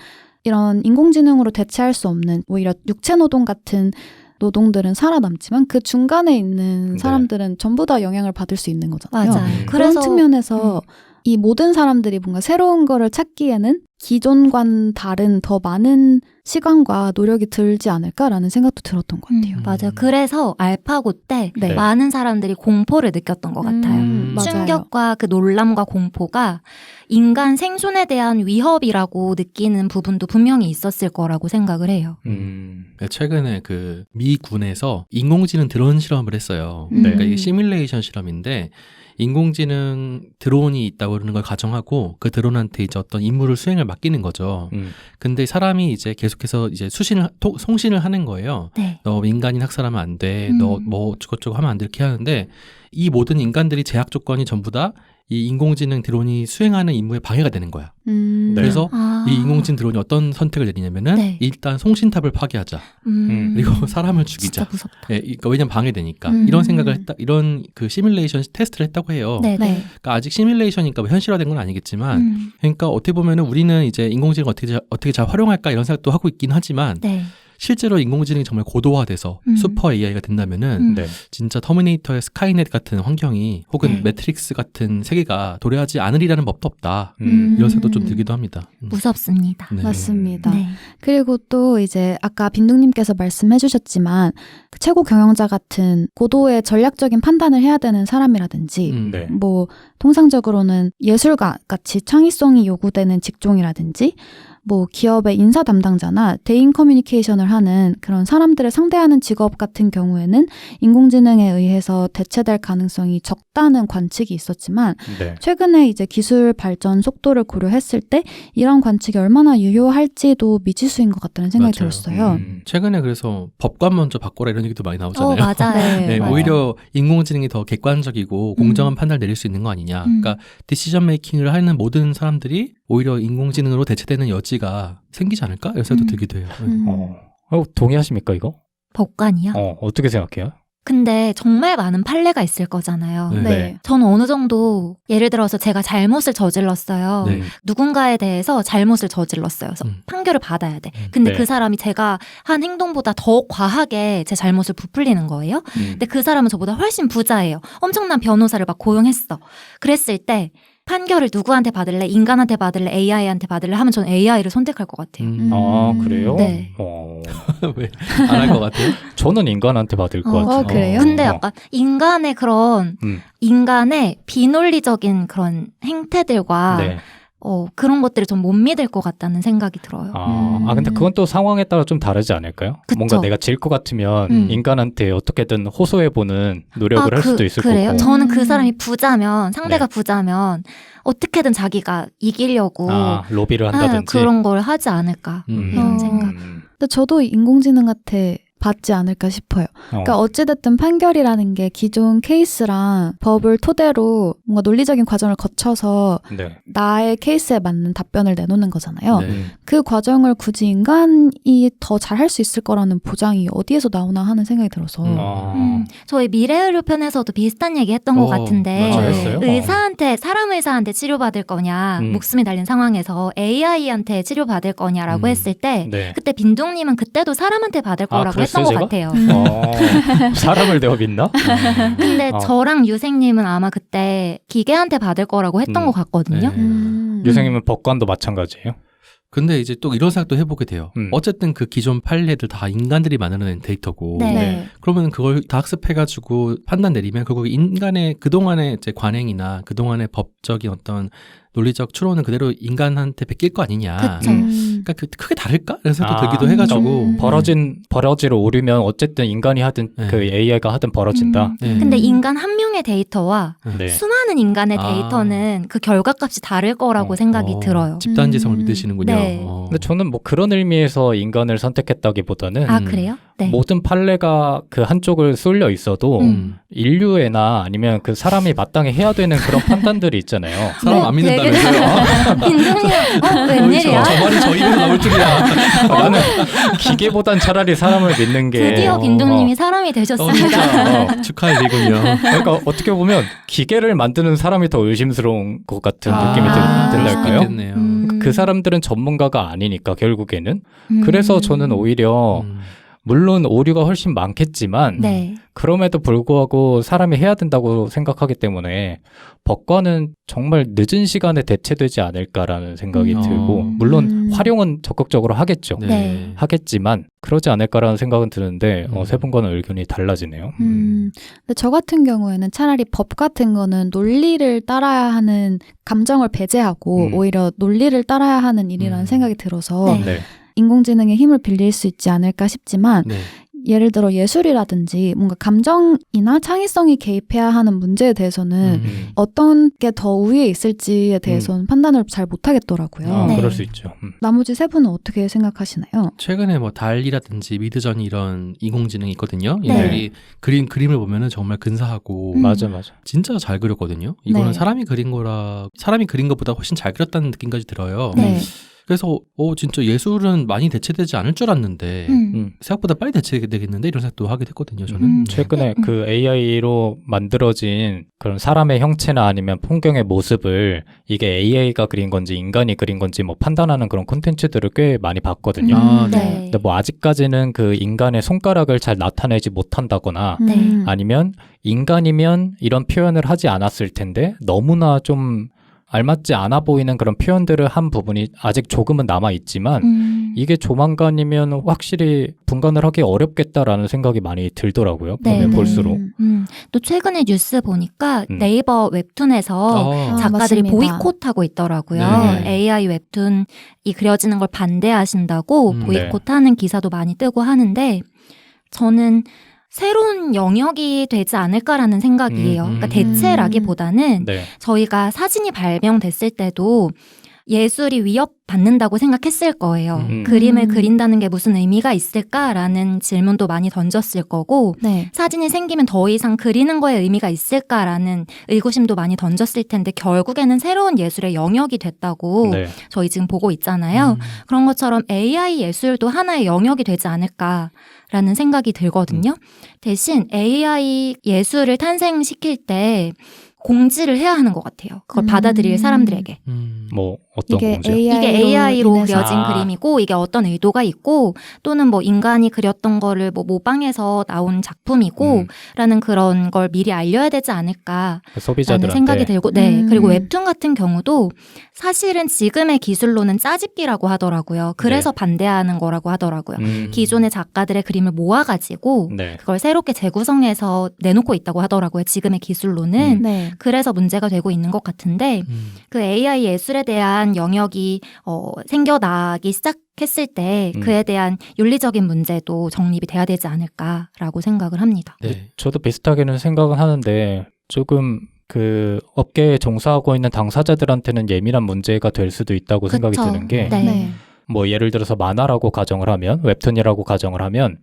이런 인공지능으로 대체할 수 없는 오히려 육체노동 같은 노동들은 살아남지만 그 중간에 있는 네. 사람들은 전부 다 영향을 받을 수 있는 거잖아요. 맞아요. 그런 측면에서 이 모든 사람들이 뭔가 새로운 거를 찾기에는 기존과는 다른 더 많은 시간과 노력이 들지 않을까라는 생각도 들었던 것 같아요. 맞아요. 그래서 알파고 때 네. 많은 사람들이 공포를 느꼈던 것 같아요. 맞아요. 충격과 그 놀람과 공포가 인간 생존에 대한 위협이라고 느끼는 부분도 분명히 있었을 거라고 생각을 해요. 최근에 그 미 군에서 인공지능 드론 실험을 했어요. 네. 그러니까 이게 시뮬레이션 실험인데 인공지능 드론이 있다고 그러는 걸 가정하고 그 드론한테 이제 어떤 임무를 수행을 맡기는 거죠. 근데 사람이 이제 계속해서 이제 송신을 하는 거예요. 네. 너 인간인 학살하면 안 돼. 너 뭐 어쩌고저쩌고 하면 안 돼. 이렇게 하는데 이 모든 인간들이 제약 조건이 전부 다 이 인공지능 드론이 수행하는 임무에 방해가 되는 거야. 네. 그래서 이 인공지능 드론이 어떤 선택을 내리냐면은 네. 일단 송신탑을 파괴하자. 그리고 사람을 죽이자. 진짜 무섭다. 예, 그러니까 왜냐면 방해되니까. 이런 생각을 했다. 이런 그 시뮬레이션 테스트를 했다고 해요. 네. 네. 그러니까 아직 시뮬레이션이니까 뭐 현실화된 건 아니겠지만, 그러니까 어떻게 보면은 우리는 이제 인공지능을 어떻게 잘 활용할까 이런 생각도 하고 있긴 하지만, 네. 실제로 인공지능이 정말 고도화돼서 슈퍼 AI가 된다면은 네. 진짜 터미네이터의 스카이넷 같은 환경이 혹은 네. 매트릭스 같은 세계가 도래하지 않으리라는 법도 없다. 이런 생각도 좀 들기도 합니다. 무섭습니다. 네. 맞습니다. 네. 그리고 또 이제 아까 빈둥님께서 말씀해 주셨지만 그 최고 경영자 같은 고도의 전략적인 판단을 해야 되는 사람이라든지 네. 뭐 통상적으로는 예술가 같이 창의성이 요구되는 직종이라든지 뭐 기업의 인사 담당자나 대인 커뮤니케이션을 하는 그런 사람들을 상대하는 직업 같은 경우에는 인공지능에 의해서 대체될 가능성이 적다는 관측이 있었지만 네. 최근에 이제 기술 발전 속도를 고려했을 때 이런 관측이 얼마나 유효할지도 미지수인 것 같다는 생각이 맞아요. 들었어요. 최근에 그래서 법관 먼저 바꿔라 이런 얘기도 많이 나오잖아요. 맞아요. 네, 맞아요. 오히려 인공지능이 더 객관적이고 공정한 판단을 내릴 수 있는 거 아니냐. 그러니까 디시전 메이킹을 하는 모든 사람들이 오히려 인공지능으로 대체되는 여지가 생기지 않을까? 이런 생각도 들기도 해요. 동의하십니까 이거? 법관이요? 어떻게 생각해요? 근데 정말 많은 판례가 있을 거잖아요. 네. 네. 저는 어느 정도 예를 들어서 제가 잘못을 저질렀어요. 네. 누군가에 대해서 잘못을 저질렀어요. 그래서 판결을 받아야 돼. 근데 네. 그 사람이 제가 한 행동보다 더 과하게 제 잘못을 부풀리는 거예요. 근데 그 사람은 저보다 훨씬 부자예요. 엄청난 변호사를 막 고용했어. 그랬을 때 판결을 누구한테 받을래? 인간한테 받을래? AI한테 받을래? 하면 저는 AI를 선택할 것 같아요. 아 그래요? 네. 왜 안 할 것 같아요? 저는 인간한테 받을 것 같아요. 그래요? 근데 약간 인간의 그런 인간의 비논리적인 그런 행태들과 네. 그런 것들을 좀 못 믿을 것 같다는 생각이 들어요. 근데 그건 또 상황에 따라 좀 다르지 않을까요? 그쵸. 뭔가 내가 질 것 같으면 인간한테 어떻게든 호소해보는 노력을 할 수도 있을 그래요? 거고. 저는 그 사람이 부자면, 상대가 네. 부자면 어떻게든 자기가 이기려고 로비를 한다든지. 그런 걸 하지 않을까 이런 생각. 근데 저도 인공지능한테 받지 않을까 싶어요. 그러니까 어찌됐든 판결이라는 게 기존 케이스랑 법을 토대로 뭔가 논리적인 과정을 거쳐서 네. 나의 케이스에 맞는 답변을 내놓는 거잖아요. 네. 그 과정을 굳이 인간이 더 잘할 수 있을 거라는 보장이 어디에서 나오나 하는 생각이 들어서 저희 미래의료 편에서도 비슷한 얘기 했던 것 같은데 맞아요. 의사한테 사람 의사한테 치료받을 거냐 목숨이 달린 상황에서 AI한테 치료받을 거냐라고 했을 때 네. 그때 빈둥님은 그때도 사람한테 받을 거라고 했던 것 제가? 같아요. 사람을 내어 믿나? 근데 저랑 유생님은 아마 그때 기계한테 받을 거라고 했던 것 같거든요. 유생님은 법관도 마찬가지예요? 근데 이제 또 이런 생각도 해보게 돼요. 어쨌든 그 기존 판례들 다 인간들이 만들어낸 데이터고, 네. 그러면 그걸 다 학습해가지고 판단 내리면 결국 인간의 그동안의 이제 관행이나 그동안의 법적인 어떤 논리적 추론은 그대로 인간한테 베낄 거 아니냐. 그쵸. 그러니까 크게 다를까? 이런 생각도 들기도 해가지고. 버러지를 오르면 어쨌든 인간이 하든 네. 그 AI가 하든 벌어진다. 근데 인간 한 명의 데이터와 네. 수많은 인간의 데이터는 그 결과값이 다를 거라고 생각이 들어요. 집단지성을 믿으시는군요. 네. 근데 저는 뭐 그런 의미에서 인간을 선택했다기보다는 그래요? 네. 모든 판례가 그 한쪽을 쏠려 있어도 인류애나 아니면 그 사람이 마땅히 해야 되는 그런 판단들이 있잖아요. 사람 안 믿는다면서요? 빈둥이 웬일이야? 저 말이 저 입에서 나올 줄이야. 나는 기계보단 차라리 사람을 믿는 게 드디어 빈둥님이 사람이 되셨습니다. 축하드리군요. 그러니까 어떻게 보면 기계를 만드는 사람이 더 의심스러운 것 같은 느낌이 들랄까요? 있겠네요. 그 사람들은 전문가가 아니니까 결국에는. 그래서 저는 오히려 물론 오류가 훨씬 많겠지만 네. 그럼에도 불구하고 사람이 해야 된다고 생각하기 때문에 법관은 정말 늦은 시간에 대체되지 않을까라는 생각이 들고 물론 활용은 적극적으로 하겠죠. 네. 하겠지만 그러지 않을까라는 생각은 드는데 세 분과는 의견이 달라지네요. 근데 저 같은 경우에는 차라리 법 같은 거는 논리를 따라야 하는 감정을 배제하고 오히려 논리를 따라야 하는 일이라는 생각이 들어서 네. 네. 인공지능의 힘을 빌릴 수 있지 않을까 싶지만 네. 예를 들어 예술이라든지 뭔가 감정이나 창의성이 개입해야 하는 문제에 대해서는 어떤 게 더 우위에 있을지에 대해서는 판단을 잘 못하겠더라고요. 아, 네. 그럴 수 있죠. 나머지 세 분은 어떻게 생각하시나요? 최근에 뭐 달이라든지 미드전이 이런 인공지능이 있거든요. 네. 얘들이 그림을 보면은 정말 근사하고 맞아. 진짜 잘 그렸거든요. 이거는 네. 사람이 그린 것보다 훨씬 잘 그렸다는 느낌까지 들어요. 네. 그래서 진짜 예술은 많이 대체되지 않을 줄 알았는데 생각보다 빨리 대체되겠는데 이런 생각도 하게 됐거든요. 저는. 최근에 그 AI로 만들어진 그런 사람의 형체나 아니면 풍경의 모습을 이게 AI가 그린 건지 인간이 그린 건지 뭐 판단하는 그런 콘텐츠들을 꽤 많이 봤거든요. 아, 네. 근데 뭐 아직까지는 그 인간의 손가락을 잘 나타내지 못한다거나 네. 아니면 인간이면 이런 표현을 하지 않았을 텐데 너무나 좀 알맞지 않아 보이는 그런 표현들을 한 부분이 아직 조금은 남아있지만 이게 조만간이면 확실히 분간을 하기 어렵겠다라는 생각이 많이 들더라고요. 네, 보면 네. 볼수록. 또 최근에 뉴스 보니까 네이버 웹툰에서 작가들이 맞습니다. 보이콧하고 있더라고요. 네. AI 웹툰이 그려지는 걸 반대하신다고 보이콧하는 기사도 많이 뜨고 하는데 저는 새로운 영역이 되지 않을까라는 생각이에요. 그러니까 대체라기보다는 네. 저희가 사진이 발명됐을 때도 예술이 위협받는다고 생각했을 거예요. 그림을 그린다는 게 무슨 의미가 있을까라는 질문도 많이 던졌을 거고 네. 사진이 생기면 더 이상 그리는 거에 의미가 있을까라는 의구심도 많이 던졌을 텐데 결국에는 새로운 예술의 영역이 됐다고 네. 저희 지금 보고 있잖아요. 그런 것처럼 AI 예술도 하나의 영역이 되지 않을까라는 생각이 들거든요. 대신 AI 예술을 탄생시킬 때 공지를 해야 하는 것 같아요. 그걸 받아들일 사람들에게. 뭐 어떤 이게 공지요? 이게 AI로 인해서. 그려진 그림이고 이게 어떤 의도가 있고 또는 뭐 인간이 그렸던 거를 뭐 모방해서 나온 작품이고 라는 그런 걸 미리 알려야 되지 않을까 소비자들한테. 라는 생각이 들고 그리고 웹툰 같은 경우도 사실은 지금의 기술로는 짜집기라고 하더라고요. 그래서 반대하는 거라고 하더라고요. 기존의 작가들의 그림을 모아가지고 네. 그걸 새롭게 재구성해서 내놓고 있다고 하더라고요. 지금의 기술로는. 네. 그래서 문제가 되고 있는 것 같은데 그 AI 예술에 대한 영역이 생겨나기 시작했을 때 그에 대한 윤리적인 문제도 정립이 돼야 되지 않을까라고 생각을 합니다. 네. 저도 비슷하게는 생각은 하는데 조금 그 업계에 종사하고 있는 당사자들한테는 예민한 문제가 될 수도 있다고 생각이 그쵸. 드는 게 네. 뭐 예를 들어서 만화라고 가정을 하면 웹툰이라고 가정을 하면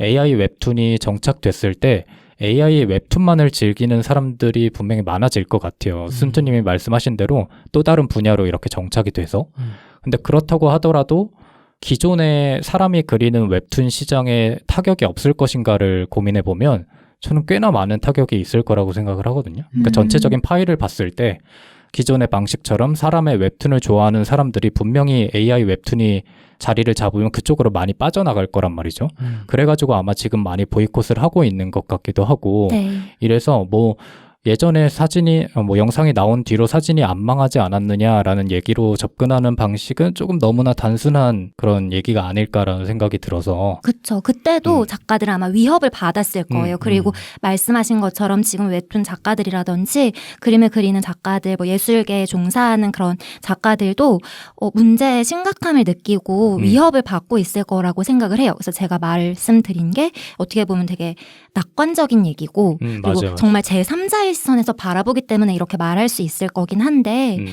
AI 웹툰이 정착됐을 때 AI 웹툰만을 즐기는 사람들이 분명히 많아질 것 같아요. 순투님이 말씀하신 대로 또 다른 분야로 이렇게 정착이 돼서. 근데 그렇다고 하더라도 기존에 사람이 그리는 웹툰 시장에 타격이 없을 것인가를 고민해 보면 저는 꽤나 많은 타격이 있을 거라고 생각을 하거든요. 그러니까 전체적인 파일을 봤을 때 기존의 방식처럼 사람의 웹툰을 좋아하는 사람들이 분명히 AI 웹툰이 자리를 잡으면 그쪽으로 많이 빠져나갈 거란 말이죠. 그래가지고 아마 지금 많이 보이콧을 하고 있는 것 같기도 하고 네. 이래서 뭐 예전에 사진이 뭐 영상이 나온 뒤로 사진이 안 망하지 않았느냐라는 얘기로 접근하는 방식은 조금 너무나 단순한 그런 얘기가 아닐까라는 생각이 들어서 그쵸. 그때도 작가들은 아마 위협을 받았을 거예요. 그리고 말씀하신 것처럼 지금 웹툰 작가들이라든지 그림을 그리는 작가들, 뭐 예술계에 종사하는 그런 작가들도 문제의 심각함을 느끼고 위협을 받고 있을 거라고 생각을 해요. 그래서 제가 말씀드린 게 어떻게 보면 되게 낙관적인 얘기고 그리고 맞아요. 정말 제3자의 시선에서 바라보기 때문에 이렇게 말할 수 있을 거긴 한데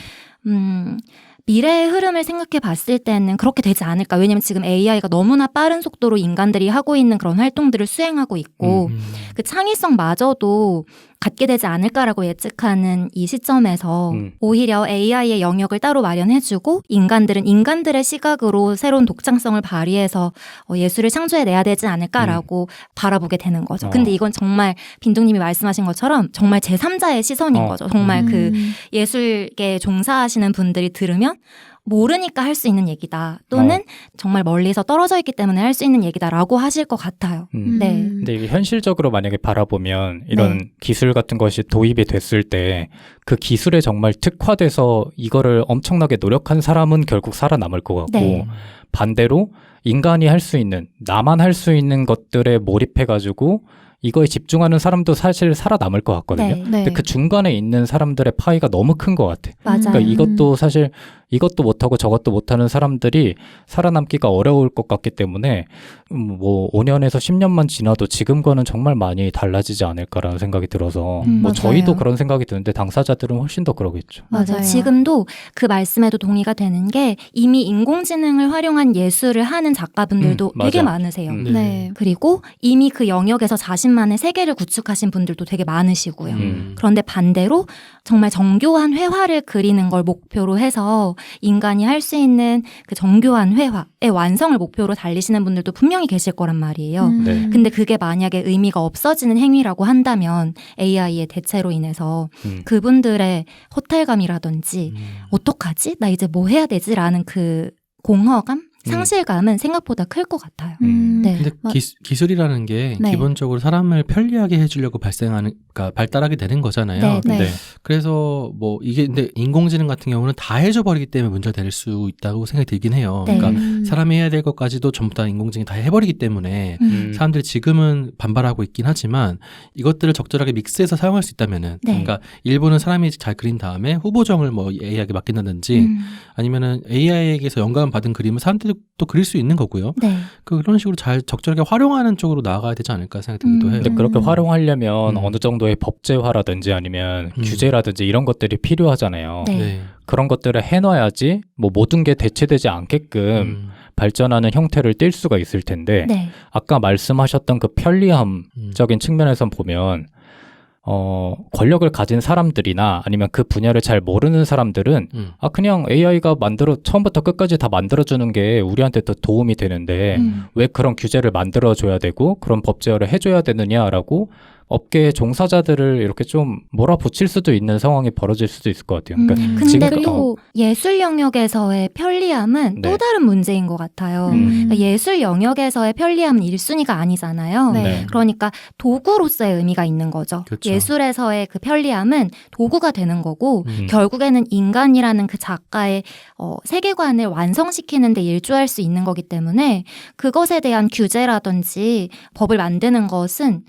미래의 흐름을 생각해 봤을 때는 그렇게 되지 않을까. 왜냐면 지금 AI가 너무나 빠른 속도로 인간들이 하고 있는 그런 활동들을 수행하고 있고 그 창의성마저도 갖게 되지 않을까라고 예측하는 이 시점에서 오히려 AI의 영역을 따로 마련해주고 인간들은 인간들의 시각으로 새로운 독창성을 발휘해서 예술을 창조해내야 되지 않을까라고 바라보게 되는 거죠. 근데 이건 정말 빈둥님이 말씀하신 것처럼 정말 제3자의 시선인 거죠. 정말 그 예술계에 종사하시는 분들이 들으면 모르니까 할 수 있는 얘기다. 또는 정말 멀리서 떨어져 있기 때문에 할 수 있는 얘기다라고 하실 것 같아요. 네. 근데 이게 현실적으로 만약에 바라보면 이런 기술 같은 것이 도입이 됐을 때 그 기술에 정말 특화돼서 이거를 엄청나게 노력한 사람은 결국 살아남을 것 같고 반대로 인간이 할 수 있는 나만 할 수 있는 것들에 몰입해가지고 이거에 집중하는 사람도 사실 살아남을 것 같거든요. 네. 근데 그 중간에 있는 사람들의 파이가 너무 큰 것 같아. 맞아요. 그러니까 이것도 사실 이것도 못하고 저것도 못하는 사람들이 살아남기가 어려울 것 같기 때문에 뭐 5년에서 10년만 지나도 지금과는 정말 많이 달라지지 않을까라는 생각이 들어서 뭐 맞아요. 저희도 그런 생각이 드는데 당사자들은 훨씬 더 그러겠죠. 맞아요. 지금도 그 말씀에도 동의가 되는 게 이미 인공지능을 활용한 예술을 하는 작가분들도 되게 맞아. 많으세요. 네. 그리고 이미 그 영역에서 자신만의 세계를 구축하신 분들도 되게 많으시고요. 그런데 반대로 정말 정교한 회화를 그리는 걸 목표로 해서 인간이 할 수 있는 그 정교한 회화의 완성을 목표로 달리시는 분들도 분명히 계실 거란 말이에요. 네. 근데 그게 만약에 의미가 없어지는 행위라고 한다면 AI의 대체로 인해서 그분들의 허탈감이라든지 어떡하지? 나 이제 뭐 해야 되지? 라는 그 공허감? 상실감은 생각보다 클 것 같아요. 네. 근데 기술이라는 게 네. 기본적으로 사람을 편리하게 해주려고 그러니까 발달하게 되는 거잖아요. 네, 네. 네. 그래서 뭐 이게 근데 인공지능 같은 경우는 다 해줘버리기 때문에 문제가 될 수 있다고 생각이 들긴 해요. 네. 그러니까 사람이 해야 될 것까지도 전부 다 인공지능이 다 해버리기 때문에 사람들이 지금은 반발하고 있긴 하지만 이것들을 적절하게 믹스해서 사용할 수 있다면은 네. 그러니까 일부는 사람이 잘 그린 다음에 후보정을 뭐 AI에게 맡긴다든지 아니면은 AI에게서 영감을 받은 그림을 사람들이 또 그릴 수 있는 거고요. 네. 그런 식으로 잘 적절하게 활용하는 쪽으로 나아가야 되지 않을까 생각이 들기도 해요. 근데 그렇게 활용하려면 음. 어느 정도의 법제화라든지 아니면 규제라든지 이런 것들이 필요하잖아요. 네. 네. 그런 것들을 해놔야지 뭐 모든 게 대체되지 않게끔 발전하는 형태를 띌 수가 있을 텐데 네. 아까 말씀하셨던 그 편리함적인 측면에서 보면 권력을 가진 사람들이나 아니면 그 분야를 잘 모르는 사람들은 그냥 AI가 처음부터 끝까지 다 만들어주는 게 우리한테 더 도움이 되는데 왜 그런 규제를 만들어줘야 되고 그런 법제화를 해줘야 되느냐라고 업계의 종사자들을 이렇게 좀 몰아붙일 수도 있는 상황이 벌어질 수도 있을 것 같아요. 그러니까 근데 지금 또 예술 영역에서의 편리함은 네. 또 다른 문제인 것 같아요. 그러니까 예술 영역에서의 편리함은 1순위가 아니잖아요. 네. 그러니까 도구로서의 의미가 있는 거죠. 그렇죠. 예술에서의 그 편리함은 도구가 되는 거고 음. 결국에는 인간이라는 그 작가의 세계관을 완성시키는 데 일조할 수 있는 거기 때문에 그것에 대한 규제라든지 법을 만드는 것은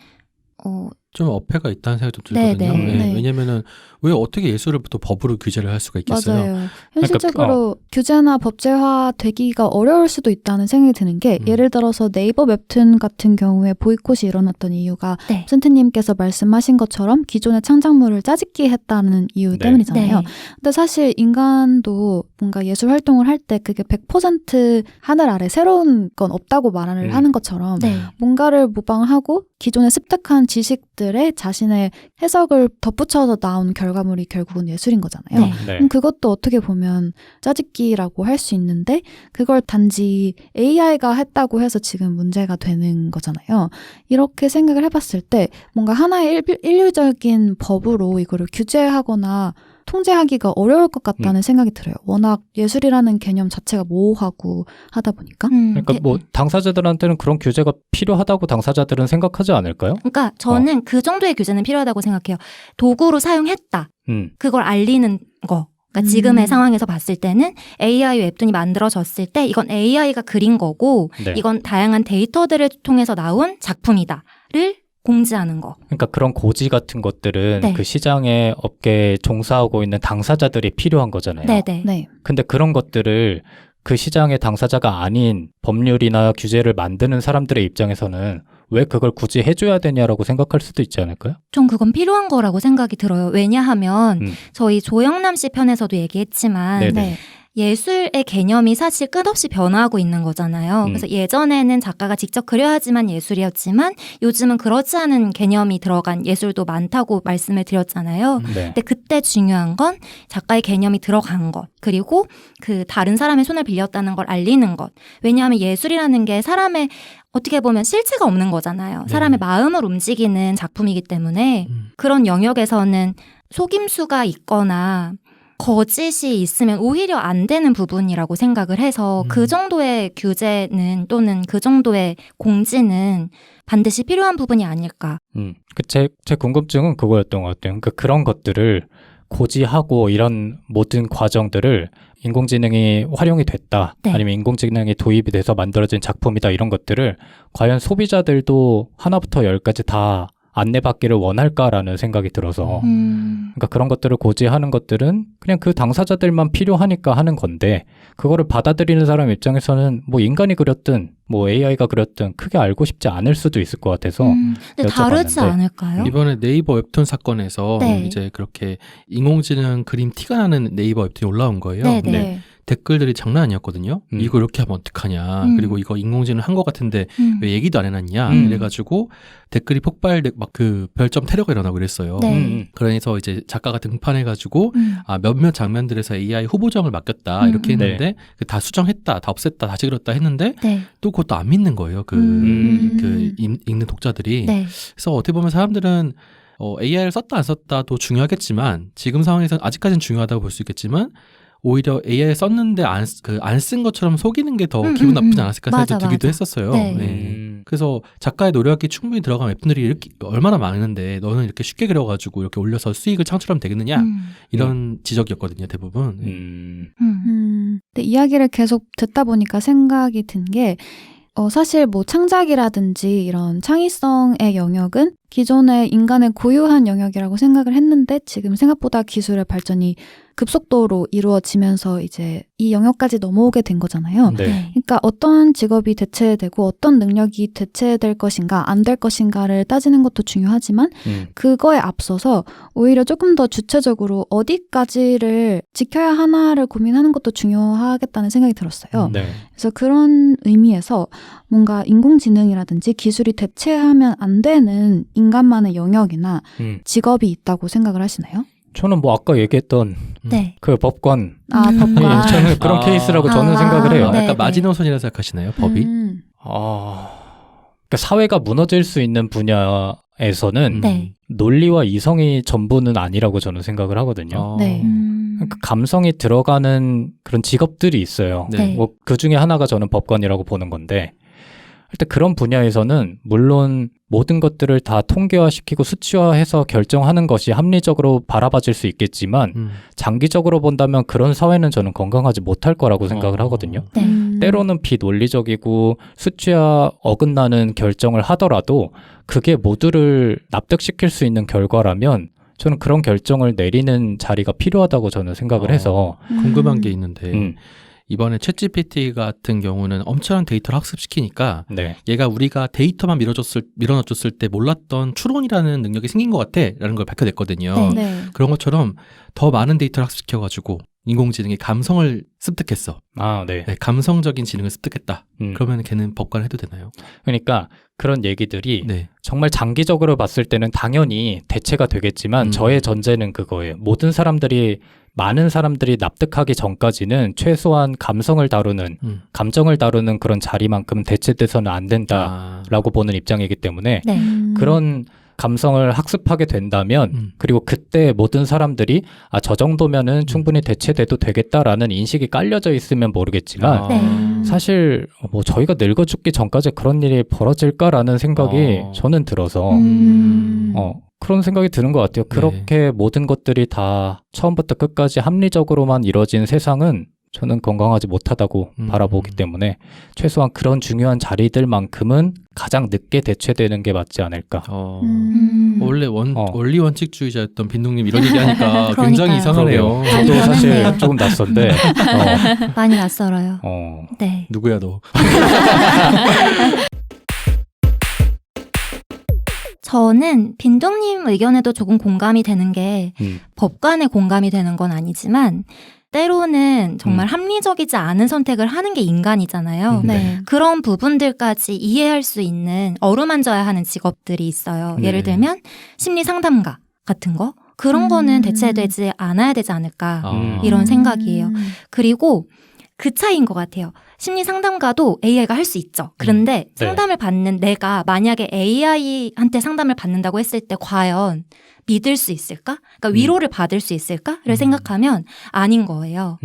좀 어폐가 있다는 생각이 좀 네, 들거든요. 네. 네. 네. 왜냐면은 왜 어떻게 예술을 또 법으로 규제를 할 수가 있겠어요? 맞아요. 현실적으로 규제나 법제화 되기가 어려울 수도 있다는 생각이 드는 게 예를 들어서 네이버 웹툰 같은 경우에 보이콧이 일어났던 이유가 네. 센트님께서 말씀하신 것처럼 기존의 창작물을 짜집기 했다는 이유 네. 때문이잖아요. 네. 근데 사실 인간도 뭔가 예술 활동을 할 때 그게 100% 하늘 아래 새로운 건 없다고 말을 하는 것처럼 네. 뭔가를 모방하고 기존에 습득한 지식들에 자신의 해석을 덧붙여서 나온 결과물이 결국은 예술인 거잖아요. 네. 네. 그럼 그것도 어떻게 보면 짜집기라고 할 수 있는데 그걸 단지 AI가 했다고 해서 지금 문제가 되는 거잖아요. 이렇게 생각을 해봤을 때 뭔가 하나의 일률적인 법으로 이거를 규제하거나 통제하기가 어려울 것 같다는 생각이 들어요. 워낙 예술이라는 개념 자체가 모호하고 하다 보니까. 그러니까 뭐 당사자들한테는 그런 규제가 필요하다고 당사자들은 생각하지 않을까요? 그러니까 저는 그 정도의 규제는 필요하다고 생각해요. 도구로 사용했다. 음. 그걸 알리는 거. 그러니까 지금의 상황에서 봤을 때는 AI 웹툰이 만들어졌을 때 이건 AI가 그린 거고 네. 이건 다양한 데이터들을 통해서 나온 작품이다를 공지하는 거. 그러니까 그런 고지 같은 것들은 네. 그 시장의 업계에 종사하고 있는 당사자들이 필요한 거잖아요. 네네. 네. 근데 그런 것들을 그 시장의 당사자가 아닌 법률이나 규제를 만드는 사람들의 입장에서는 왜 그걸 굳이 해줘야 되냐라고 생각할 수도 있지 않을까요? 좀 그건 필요한 거라고 생각이 들어요. 왜냐하면 저희 조영남 씨 편에서도 얘기했지만 네네. 네. 예술의 개념이 사실 끝없이 변화하고 있는 거잖아요. 그래서 예전에는 작가가 직접 그려야 하지만 예술이었지만 요즘은 그렇지 않은 개념이 들어간 예술도 많다고 말씀을 드렸잖아요. 네. 근데 그때 중요한 건 작가의 개념이 들어간 것, 그리고 그 다른 사람의 손을 빌렸다는 걸 알리는 것. 왜냐하면 예술이라는 게 사람의 어떻게 보면 실체가 없는 거잖아요. 사람의 마음을 움직이는 작품이기 때문에 그런 영역에서는 속임수가 있거나 거짓이 있으면 오히려 안 되는 부분이라고 생각을 해서 그 정도의 규제는 또는 그 정도의 공지는 반드시 필요한 부분이 아닐까. 제 궁금증은 그거였던 것 같아요. 그러니까 그런 것들을 고지하고 이런 모든 과정들을 인공지능이 활용이 됐다. 네. 아니면 인공지능이 도입이 돼서 만들어진 작품이다. 이런 것들을 과연 소비자들도 하나부터 열까지 다 안내받기를 원할까라는 생각이 들어서 그러니까 그런 것들을 고지하는 것들은 그냥 그 당사자들만 필요하니까 하는 건데 그거를 받아들이는 사람 입장에서는 뭐 인간이 그렸든 뭐 AI가 그렸든 크게 알고 싶지 않을 수도 있을 것 같아서 근데 다르지 않을까요? 이번에 네이버 웹툰 사건에서 네. 이제 그렇게 인공지능 그림 티가 나는 네이버 웹툰이 올라온 거예요. 네, 근데 네. 댓글들이 장난 아니었거든요. 이거 이렇게 하면 어떡하냐. 그리고 이거 인공지능 한 것 같은데 왜 얘기도 안 해놨냐. 이래가지고 댓글이 폭발돼 막 그 별점 테러가 일어나고 그랬어요. 네. 그래서 이제 작가가 등판해가지고 몇몇 장면들에서 AI 후보정을 맡겼다 이렇게 네. 했는데 다 수정했다, 다 없앴다, 다시 그렸다 했는데 네. 또 그것도 안 믿는 거예요. 읽는 독자들이. 네. 그래서 어떻게 보면 사람들은 AI를 썼다 안 썼다도 중요하겠지만 지금 상황에서는 아직까지는 중요하다고 볼 수 있겠지만 오히려 AI 썼는데 안 쓴 것처럼 속이는 게 더 기분 나쁘지 않았을까 생각이 맞아, 들기도 맞아. 했었어요. 네. 네. 그래서 작가의 노력이 충분히 들어간 웹툰들이 이렇게 얼마나 많은데 너는 이렇게 쉽게 그려가지고 이렇게 올려서 수익을 창출하면 되겠느냐 이런 지적이었거든요 대부분. 근데 이야기를 계속 듣다 보니까 생각이 든 게 사실 뭐 창작이라든지 이런 창의성의 영역은 기존의 인간의 고유한 영역이라고 생각을 했는데 지금 생각보다 기술의 발전이 급속도로 이루어지면서 이제 이 영역까지 넘어오게 된 거잖아요. 네. 그러니까 어떤 직업이 대체되고 어떤 능력이 대체될 것인가 안 될 것인가를 따지는 것도 중요하지만 그거에 앞서서 오히려 조금 더 주체적으로 어디까지를 지켜야 하나를 고민하는 것도 중요하겠다는 생각이 들었어요. 네. 그래서 그런 의미에서 뭔가 인공지능이라든지 기술이 대체하면 안 되는 인간만의 영역이나 직업이 있다고 생각을 하시나요? 저는 뭐 아까 얘기했던 네. 그 법관 법관. 저는 그런 케이스라고 저는 생각을 해요. 네, 약간 네. 마지노선이라 생각하시나요? 법이? 그러니까 사회가 무너질 수 있는 분야에서는 네. 논리와 이성이 전부는 아니라고 저는 생각을 하거든요. 네. 그 감성이 들어가는 그런 직업들이 있어요. 네. 뭐 그 중에 하나가 저는 법관이라고 보는 건데 일단 그런 분야에서는 물론 모든 것들을 다 통계화시키고 수치화해서 결정하는 것이 합리적으로 바라봐질 수 있겠지만 장기적으로 본다면 그런 사회는 저는 건강하지 못할 거라고 생각을 하거든요. 네. 때로는 비논리적이고 수치와 어긋나는 결정을 하더라도 그게 모두를 납득시킬 수 있는 결과라면 저는 그런 결정을 내리는 자리가 필요하다고 저는 생각을 해서 궁금한 게 있는데 이번에 챗GPT 같은 경우는 엄청난 데이터를 학습시키니까 네. 얘가 우리가 데이터만 밀어넣어줬을 때 몰랐던 추론이라는 능력이 생긴 것 같아 라는 걸 밝혀냈거든요. 네. 네. 그런 것처럼 더 많은 데이터를 학습시켜가지고 인공지능이 감성을 습득했어. 네. 네, 감성적인 지능을 습득했다. 음. 그러면 걔는 법관 해도 되나요? 그러니까 그런 얘기들이 네. 정말 장기적으로 봤을 때는 당연히 대체가 되겠지만 저의 전제는 그거예요. 많은 사람들이 납득하기 전까지는 최소한 감성을 다루는 감정을 다루는 그런 자리만큼 대체돼서는 안 된다라고 보는 입장이기 때문에 네. 그런 감성을 학습하게 된다면 그리고 그때 모든 사람들이 저 정도면은 충분히 대체돼도 되겠다라는 인식이 깔려져 있으면 모르겠지만 네. 사실 뭐 저희가 늙어 죽기 전까지 그런 일이 벌어질까라는 생각이 저는 들어서 그런 생각이 드는 것 같아요. 그렇게 모든 것들이 다 처음부터 끝까지 합리적으로만 이루어진 세상은 저는 건강하지 못하다고 바라보기 때문에 최소한 그런 중요한 자리들만큼은 가장 늦게 대체되는 게 맞지 않을까. 원래 원리 원칙주의자였던 빈둥님 이런 얘기하니까 그러니까요. 굉장히 이상하네요. 저도 아니, 사실 그러네요. 조금 낯선데 많이 낯설어요. 네. 누구야 너? 저는 빈둥님 의견에도 조금 공감이 되는 게 법관에 공감이 되는 건 아니지만 때로는 정말 합리적이지 않은 선택을 하는 게 인간이잖아요. 네. 그런 부분들까지 이해할 수 있는 어루만져야 하는 직업들이 있어요. 예를 들면 심리 상담가 같은 거 그런 거는 대체되지 않아야 되지 않을까 이런 생각이에요. 그리고 그 차이인 것 같아요. 심리 상담가도 AI가 할 수 있죠. 그런데 네. 상담을 받는 내가 만약에 AI한테 상담을 받는다고 했을 때 과연 믿을 수 있을까? 그러니까 위로를 받을 수 있을까를 생각하면 아닌 거예요.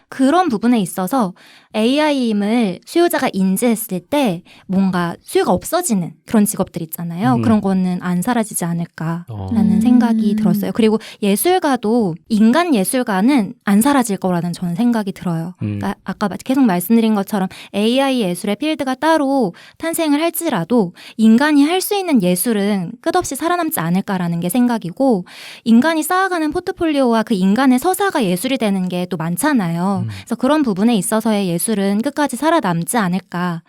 그런 부분에 있어서 AI임을 수요자가 인지했을 때 뭔가 수요가 없어지는 그런 직업들 있잖아요. 그런 거는 안 사라지지 않을까라는 생각이 들었어요. 그리고 예술가도 인간 예술가는 안 사라질 거라는 저는 생각이 들어요. 그러니까 아까 계속 말씀드린 것처럼 것처럼 AI 예술의 필드가 따로 탄생을 할지라도 인간이 할 수 있는 예술은 끝없이 살아남지 않을까라는 게 생각이고, 인간이 쌓아가는 포트폴리오와 그 인간의 서사가 예술이 되는 게 또 많잖아요. 그래서 그런 부분에 있어서의 예술은 끝까지 살아남지 않을까.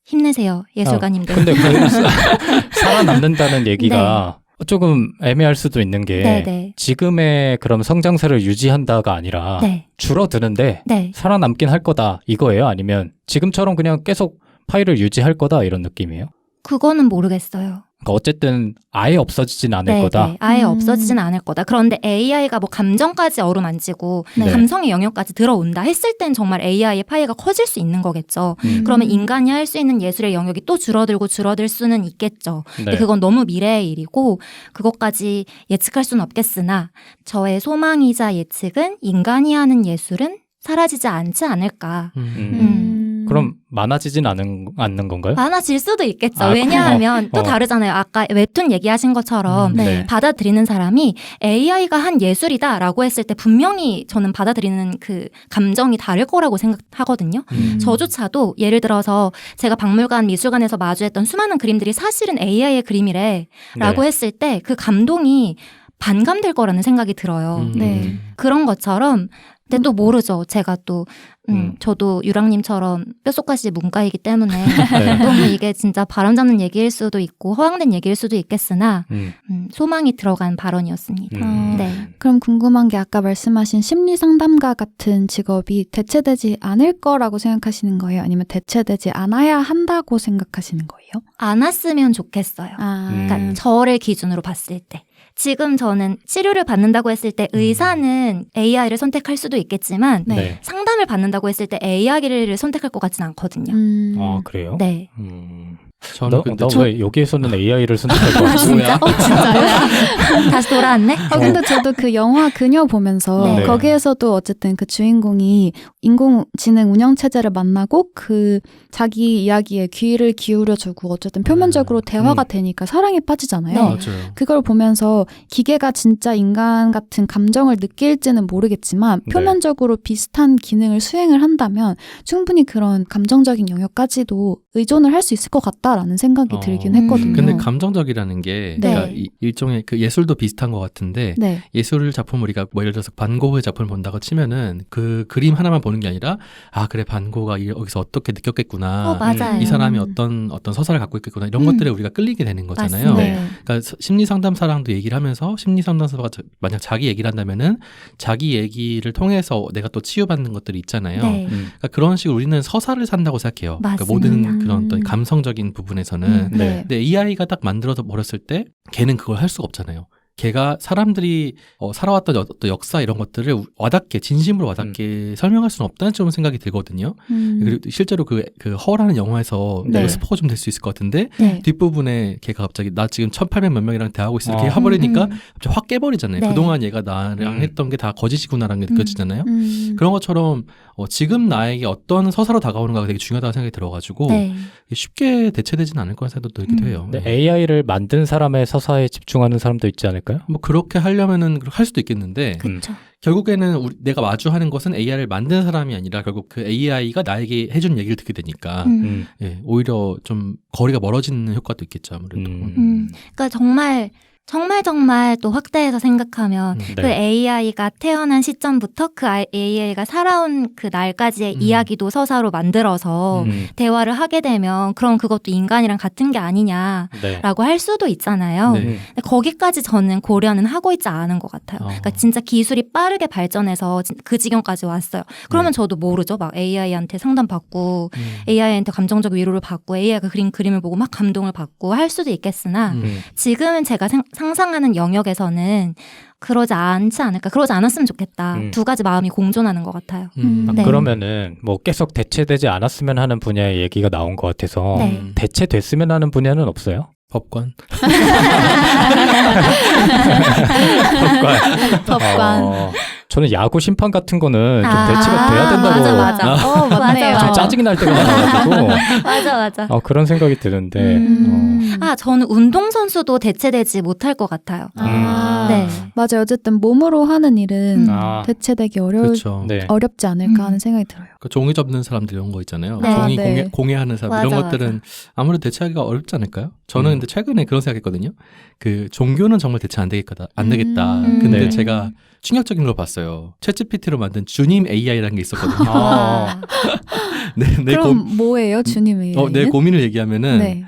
힘내세요, 예술가님들. 근데 살아남는다는 얘기가 조금 애매할 수도 있는 게 네네. 지금의 그럼 성장세를 유지한다가 아니라 네. 줄어드는데 네. 살아남긴 할 거다 이거예요? 아니면 지금처럼 그냥 계속 파일을 유지할 거다 이런 느낌이에요? 그거는 모르겠어요. 그러니까 어쨌든 아예 없어지진 않을 네, 거다. 네. 아예 없어지진 않을 거다. 그런데 AI가 뭐 감정까지 어루만지고 네. 감성의 영역까지 들어온다 했을 땐 정말 AI의 파이가 커질 수 있는 거겠죠. 그러면 인간이 할 수 있는 예술의 영역이 또 줄어들고 줄어들 수는 있겠죠. 근데 그건 너무 미래의 일이고 그것까지 예측할 수는 없겠으나 저의 소망이자 예측은 인간이 하는 예술은 사라지지 않지 않을까. 그럼 많아지진 않는 건가요? 많아질 수도 있겠죠. 아, 왜냐하면 또 다르잖아요. 아까 웹툰 얘기하신 것처럼 네. 받아들이는 사람이 AI가 한 예술이다라고 했을 때 분명히 저는 받아들이는 그 감정이 다를 거라고 생각하거든요. 저조차도 예를 들어서 제가 박물관, 미술관에서 마주했던 수많은 그림들이 사실은 AI의 그림이래 라고 했을 때 그 감동이 반감될 거라는 생각이 들어요. 네. 그런 것처럼 근데 또 모르죠. 제가 또 저도 유랑님처럼 뼛속까지 문과이기 때문에 너무 이게 진짜 바람잡는 얘기일 수도 있고 허황된 얘기일 수도 있겠으나 소망이 들어간 발언이었습니다. 네. 그럼 궁금한 게 아까 말씀하신 심리상담가 같은 직업이 대체되지 않을 거라고 생각하시는 거예요? 아니면 대체되지 않아야 한다고 생각하시는 거예요? 안 왔으면 좋겠어요. 그러니까 저를 기준으로 봤을 때. 지금 저는 치료를 받는다고 했을 때 의사는 AI를 선택할 수도 있겠지만 네. 상담을 받는다고 했을 때 AI를 선택할 것 같지는 않거든요. 아, 그래요? 네. 저는 근데 왜 여기에서는 AI를 선택할 것 아, 진짜? 같아요? 진짜요? 다시 돌아왔네? 근데 저도 그 영화 그녀 보면서 네. 거기에서도 어쨌든 그 주인공이 인공지능 운영체제를 만나고 그 자기 이야기에 귀를 기울여주고 어쨌든 표면적으로 대화가 되니까 사랑에 빠지잖아요. 네. 맞아요. 그걸 보면서 기계가 진짜 인간 같은 감정을 느낄지는 모르겠지만 네. 표면적으로 비슷한 기능을 수행을 한다면 충분히 그런 감정적인 영역까지도 의존을 할 수 있을 것 같다라는 생각이 들긴 했거든요. 근데 감정적이라는 게 네. 그러니까 일종의 그 예술도 비슷한 것 같은데 네. 예술 작품 우리가 뭐 예를 들어서 반 고흐의 작품을 본다고 치면은 그 그림 하나만 보는 게 아니라 아 그래 반 고흐가 여기서 어떻게 느꼈겠구나. 맞아요. 이 사람이 어떤 서사를 갖고 있겠구나 이런 것들에 우리가 끌리게 되는 거잖아요. 맞습니다. 네. 그러니까 심리 상담사랑도 얘기를 하면서 심리 상담사가 만약 자기 얘기를 한다면은 자기 얘기를 통해서 내가 또 치유받는 것들이 있잖아요. 네. 그러니까 그런 식으로 우리는 서사를 산다고 생각해요. 그러니까 맞습니다. 모든 그런 어떤 감성적인 부분에서는. 네. 근데 AI가 딱 만들어서 버렸을 때 걔는 그걸 할 수가 없잖아요. 걔가 사람들이 살아왔던 어떤 역사 이런 것들을 와닿게 진심으로 와닿게 설명할 수는 없다는 좀 생각이 들거든요. 그리고 실제로 그 허라는 영화에서 네. 스포가 좀 될 수 있을 것 같은데 네. 뒷부분에 걔가 갑자기 나 지금 1800 몇 명이랑 대화하고 있어 이렇게 해버리니까 갑자기 확 깨버리잖아요. 네. 그동안 얘가 나랑 했던 게 다 거짓이구나라는 게 느껴지잖아요. 그런 것처럼 지금 나에게 어떤 서사로 다가오는가가 되게 중요하다고 생각이 들어가지고 네. 쉽게 대체되지는 않을 거라는 생각도 들기도 해요. 근데 AI를 만든 사람의 서사에 집중하는 사람도 있지 않을까요? 뭐 그렇게 하려면은 할 수도 있겠는데 그렇죠. 결국에는 내가 마주하는 것은 AI를 만든 사람이 아니라 결국 그 AI가 나에게 해준 얘기를 듣게 되니까 예, 오히려 좀 거리가 멀어지는 효과도 있겠죠 아무래도. 그러니까 정말 또 확대해서 생각하면 그 AI가 태어난 시점부터 그 AI가 살아온 그 날까지의 이야기도 서사로 만들어서 대화를 하게 되면 그럼 그것도 인간이랑 같은 게 아니냐라고 할 수도 있잖아요. 네. 근데 거기까지 저는 고려는 하고 있지 않은 것 같아요. 그러니까 진짜 기술이 빠르게 발전해서 그 지경까지 왔어요. 그러면 저도 모르죠. 막 AI한테 상담받고 AI한테 감정적 위로를 받고 AI가 그린 그림을 보고 막 감동을 받고 할 수도 있겠으나 지금은 제가 상상하는 영역에서는 그러지 않지 않을까. 그러지 않았으면 좋겠다. 두 가지 마음이 공존하는 것 같아요. 네. 그러면은 뭐 계속 대체되지 않았으면 하는 분야의 얘기가 나온 것 같아서 네. 대체됐으면 하는 분야는 없어요? 법관. 법관. 저는 야구 심판 같은 거는 좀 아, 대체가 돼야 된다고 맞아. 맞네요. 좀 짜증이 날 때가 많아가지고 맞아. 그런 생각이 드는데 저는 운동선수도 대체되지 못할 것 같아요. 네. 맞아요. 어쨌든 몸으로 하는 일은 아. 대체되기 그렇죠. 네. 어렵지 않을까 하는 생각이 들어요. 그 종이 접는 사람들 이런 거 있잖아요. 네. 종이 네. 공예하는 사람 이런 것들은 아무래도 대체하기가 어렵지 않을까요? 저는 근데 최근에 그런 생각했거든요. 그 종교는 정말 대체 안 되겠다. 근데 네. 제가 충격적인 걸 봤어요. 챗GPT로 만든 주님 AI라는 게 있었거든요. 그럼 뭐예요, 주님의? 내 고민을 얘기하면은 네.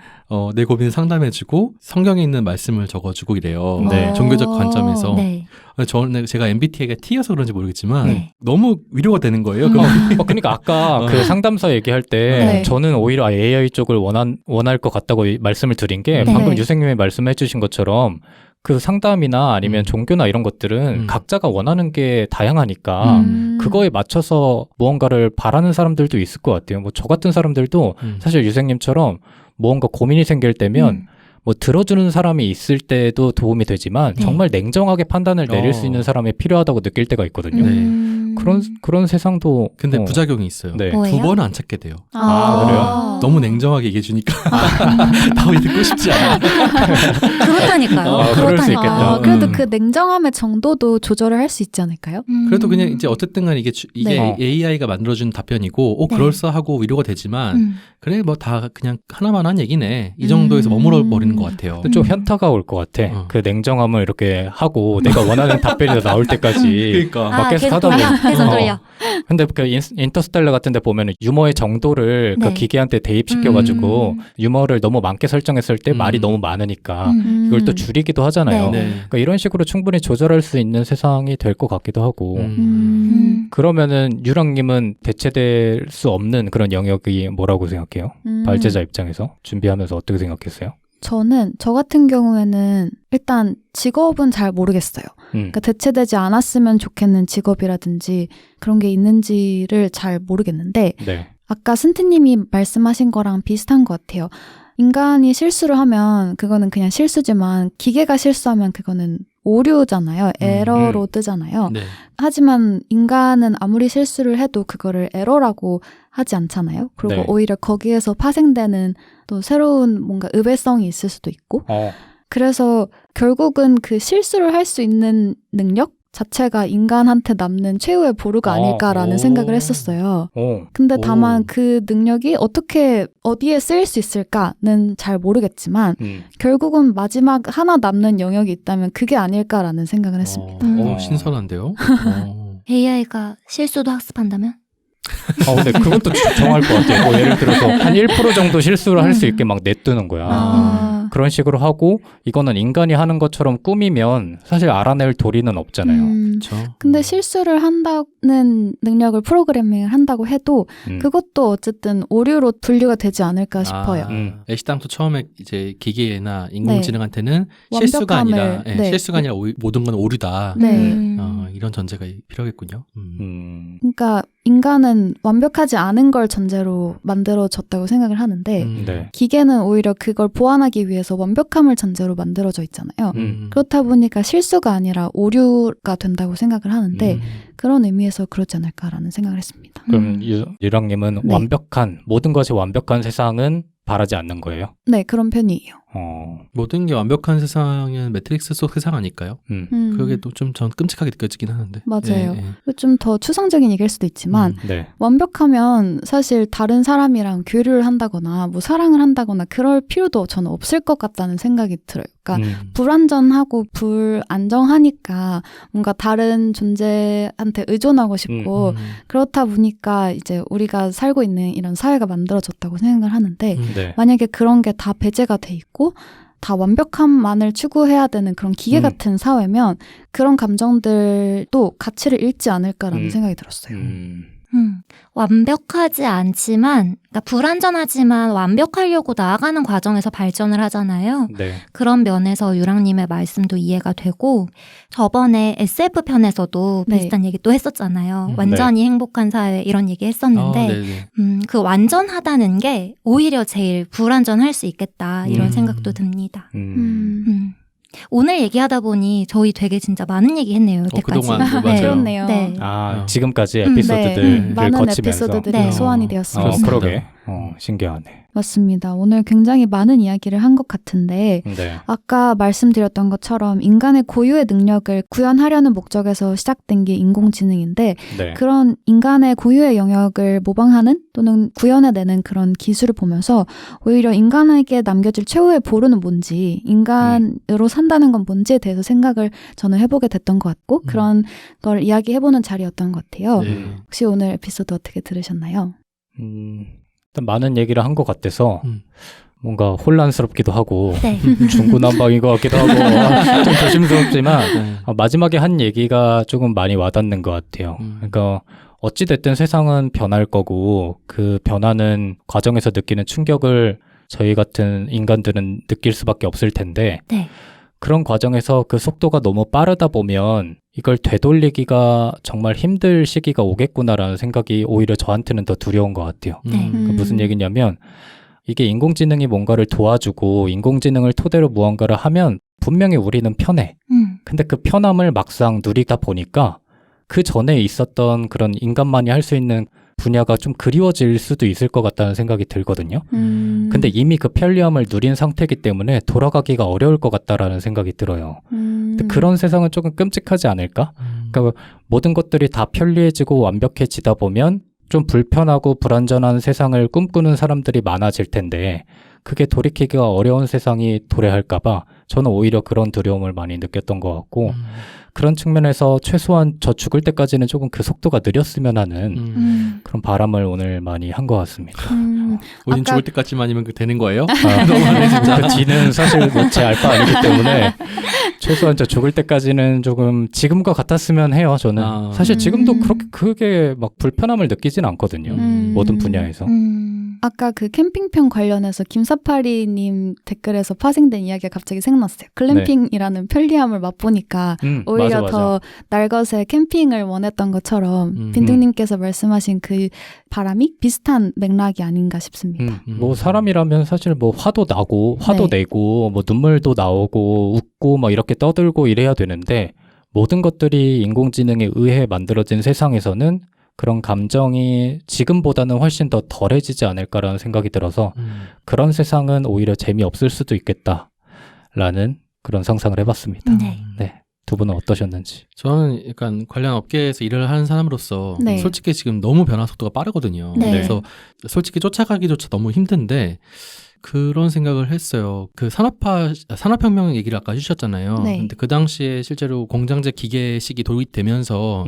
내 고민을 상담해주고 성경에 있는 말씀을 적어주고 이래요. 네. 종교적 관점에서. 네. 제가 MBTI가 T여서 그런지 모르겠지만 네. 너무 위로가 되는 거예요. 그러니까 아까 그 상담사 얘기할 때 네. 저는 오히려 AI 쪽을 원할 것 같다고 말씀을 드린 게 네. 방금 유생님이 말씀해 주신 것처럼 그 상담이나 아니면 종교나 이런 것들은 각자가 원하는 게 다양하니까 그거에 맞춰서 무언가를 바라는 사람들도 있을 것 같아요. 뭐 저 같은 사람들도 사실 유생님처럼 무언가 고민이 생길 때면 뭐 들어주는 사람이 있을 때도 도움이 되지만 네. 정말 냉정하게 판단을 내릴 수 있는 사람이 필요하다고 느낄 때가 있거든요. 그런 세상도 근데 부작용이 있어요. 네. 뭐예요? 두 번은 안 찾게 돼요. 그래요? 너무 냉정하게 얘기해 주니까 다음에 듣고 싶지 않아. 그렇다니까요. 그럴 수 있겠다. 그래도 그 냉정함의 정도도 조절을 할 수 있지 않을까요? 그래도 그냥 이제 어쨌든 간에 이게 네. AI가 만들어준 답변이고 네. 그럴싸하고 위로가 되지만 그래 뭐 다 그냥 하나만 한 얘기네. 이 정도에서 머물러 버리는 것 같아요. 좀 현타가 올 것 같아. 그 냉정함을 이렇게 하고 내가 원하는 답변이 나올 때까지 그러니까. 막 계속 하다 보면 계속 돌려. 근데 그 인터스텔라 같은 데 보면은 유머의 정도를 네. 그 기계한테 대입시켜가지고 유머를 너무 많게 설정했을 때 말이 너무 많으니까 이걸 또 줄이기도 하잖아요. 네. 네. 그러니까 이런 식으로 충분히 조절할 수 있는 세상이 될 것 같기도 하고 그러면은 유랑님은 대체될 수 없는 그런 영역이 뭐라고 생각해요? 발제자 입장에서 준비하면서 어떻게 생각했어요? 저는 저 같은 경우에는 일단 직업은 잘 모르겠어요. 그러니까 대체되지 않았으면 좋겠는 직업이라든지 그런 게 있는지를 잘 모르겠는데 네. 아까 승태님이 말씀하신 거랑 비슷한 것 같아요. 인간이 실수를 하면 그거는 그냥 실수지만 기계가 실수하면 그거는 오류잖아요. 에러로 뜨잖아요. 네. 하지만 인간은 아무리 실수를 해도 그거를 에러라고 하지 않잖아요. 그리고 네. 오히려 거기에서 파생되는 또 새로운 뭔가 의외성이 있을 수도 있고 그래서 결국은 그 실수를 할 수 있는 능력 자체가 인간한테 남는 최후의 보루가 아닐까라는 생각을 했었어요. 근데 다만 그 능력이 어디에 쓰일 수 있을까는 잘 모르겠지만 결국은 마지막 하나 남는 영역이 있다면 그게 아닐까라는 생각을 했습니다. 신선한데요? AI가 실수도 학습한다면? 근데 그것도 정할 것 같아요. 뭐 예를 들어서 한 1% 정도 실수를 할 수 있게 막 내뜨는 거야. 그런 식으로 하고 이거는 인간이 하는 것처럼 꾸미면 사실 알아낼 도리는 없잖아요. 그렇죠. 근데 실수를 한다는 능력을 프로그래밍을 한다고 해도 그것도 어쨌든 오류로 분류가 되지 않을까 싶어요. 애시당초 처음에 이제 기계나 인공지능한테는 실수가 아니라 실수가 아니라 모든 건 오류다. 네. 이런 전제가 필요하겠군요. 그러니까 인간은 완벽하지 않은 걸 전제로 만들어졌다고 생각을 하는데 네. 기계는 오히려 그걸 보완하기 위해서 완벽함을 전제로 만들어져 있잖아요. 그렇다 보니까 실수가 아니라 오류가 된다고 생각을 하는데 그런 의미에서 그렇지 않을까라는 생각을 했습니다. 그럼 유랑님은 네. 모든 것이 완벽한 세상은 바라지 않는 거예요? 네, 그런 편이에요. 모든 게 완벽한 세상은 매트릭스 속 세상 아닐까요? 그게 또 좀 전 끔찍하게 느껴지긴 하는데. 맞아요. 좀 더 추상적인 얘기일 수도 있지만 네. 완벽하면 사실 다른 사람이랑 교류를 한다거나 뭐 사랑을 한다거나 그럴 필요도 저는 없을 것 같다는 생각이 들어요. 그러니까 불완전하고 불안정하니까 뭔가 다른 존재한테 의존하고 싶고 그렇다 보니까 이제 우리가 살고 있는 이런 사회가 만들어졌다고 생각을 하는데 네. 만약에 그런 게 다 배제가 돼 있고 다 완벽함만을 추구해야 되는 그런 기계 같은 사회면 그런 감정들도 가치를 잃지 않을까라는 생각이 들었어요. 완벽하지 않지만, 그러니까 불완전하지만 완벽하려고 나아가는 과정에서 발전을 하잖아요. 네. 그런 면에서 유랑님의 말씀도 이해가 되고, 저번에 SF 편에서도 네. 비슷한 얘기 또 했었잖아요. 완전히 행복한 사회 이런 얘기 했었는데, 그 완전하다는 게 오히려 제일 불완전할 수 있겠다 이런 생각도 듭니다. 오늘 얘기하다 보니 저희 되게 진짜 많은 얘기 했네요. 여태까지. 그동안 네. 맞아요. 그렇네요. 네. 지금까지 에피소드들을 많은 거치면서 에피소드들이 네. 소환이 되었습니다. 그러게. 신기하네. 맞습니다. 오늘 굉장히 많은 이야기를 한 것 같은데 네. 아까 말씀드렸던 것처럼 인간의 고유의 능력을 구현하려는 목적에서 시작된 게 인공지능인데 네. 그런 인간의 고유의 영역을 모방하는 또는 구현해내는 그런 기술을 보면서 오히려 인간에게 남겨질 최후의 보루는 뭔지 인간으로 산다는 건 뭔지에 대해서 생각을 저는 해보게 됐던 것 같고 그런 걸 이야기해보는 자리였던 것 같아요. 네. 혹시 오늘 에피소드 어떻게 들으셨나요? 일단 많은 얘기를 한 것 같아서 뭔가 혼란스럽기도 하고 네. 중구난방인 것 같기도 하고 좀 조심스럽지만 네. 마지막에 한 얘기가 조금 많이 와닿는 것 같아요. 그러니까 어찌됐든 세상은 변할 거고 그 변하는 과정에서 느끼는 충격을 저희 같은 인간들은 느낄 수밖에 없을 텐데 네. 그런 과정에서 그 속도가 너무 빠르다 보면 이걸 되돌리기가 정말 힘들 시기가 오겠구나라는 생각이 오히려 저한테는 더 두려운 것 같아요. 네. 그 무슨 얘기냐면 이게 인공지능이 뭔가를 도와주고 인공지능을 토대로 무언가를 하면 분명히 우리는 편해. 근데 그 편함을 막상 누리다 보니까 그 전에 있었던 그런 인간만이 할 수 있는 분야가 좀 그리워질 수도 있을 것 같다는 생각이 들거든요. 근데 이미 그 편리함을 누린 상태이기 때문에 돌아가기가 어려울 것 같다라는 생각이 들어요. 근데 그런 세상은 조금 끔찍하지 않을까? 그러니까 모든 것들이 다 편리해지고 완벽해지다 보면 좀 불편하고 불안전한 세상을 꿈꾸는 사람들이 많아질 텐데 그게 돌이키기가 어려운 세상이 도래할까봐 저는 오히려 그런 두려움을 많이 느꼈던 것 같고 그런 측면에서 최소한 저 죽을 때까지는 조금 그 속도가 느렸으면 하는 그런 바람을 오늘 많이 한 것 같습니다. 우린 아까- 죽을 때까지만이면 그 되는 거예요? 너무하네 진짜. 그 뒤는 사실 제 알바 아니기 때문에 최소한 저 죽을 때까지는 조금 지금과 같았으면 해요. 저는 사실 지금도 그렇게 크게 막 불편함을 느끼진 않거든요. 모든 분야에서. 아까 그 캠핑편 관련해서 김사파리님 댓글에서 파생된 이야기가 갑자기 생각났어요. 글램핑이라는 편리함을 맛보니까 오히려 맞아. 더 날것의 캠핑을 원했던 것처럼 빈둥님께서 말씀하신 그 바람이 비슷한 맥락이 아닌가 싶습니다. 뭐 사람이라면 사실 뭐 화도 나고 화도 네. 내고 뭐 눈물도 나오고 웃고 막 이렇게 떠들고 이래야 되는데 모든 것들이 인공지능에 의해 만들어진 세상에서는 그런 감정이 지금보다는 훨씬 더 덜해지지 않을까라는 생각이 들어서 그런 세상은 오히려 재미없을 수도 있겠다라는 그런 상상을 해봤습니다. 네. 두 분은 어떠셨는지. 저는 약간 관련 업계에서 일을 하는 사람으로서 네. 솔직히 지금 너무 변화 속도가 빠르거든요. 네. 그래서 솔직히 쫓아가기조차 너무 힘든데 그런 생각을 했어요. 그 산업혁명 얘기를 아까 해주셨잖아요. 네. 근데 그 당시에 실제로 공장제 기계식이 도입되면서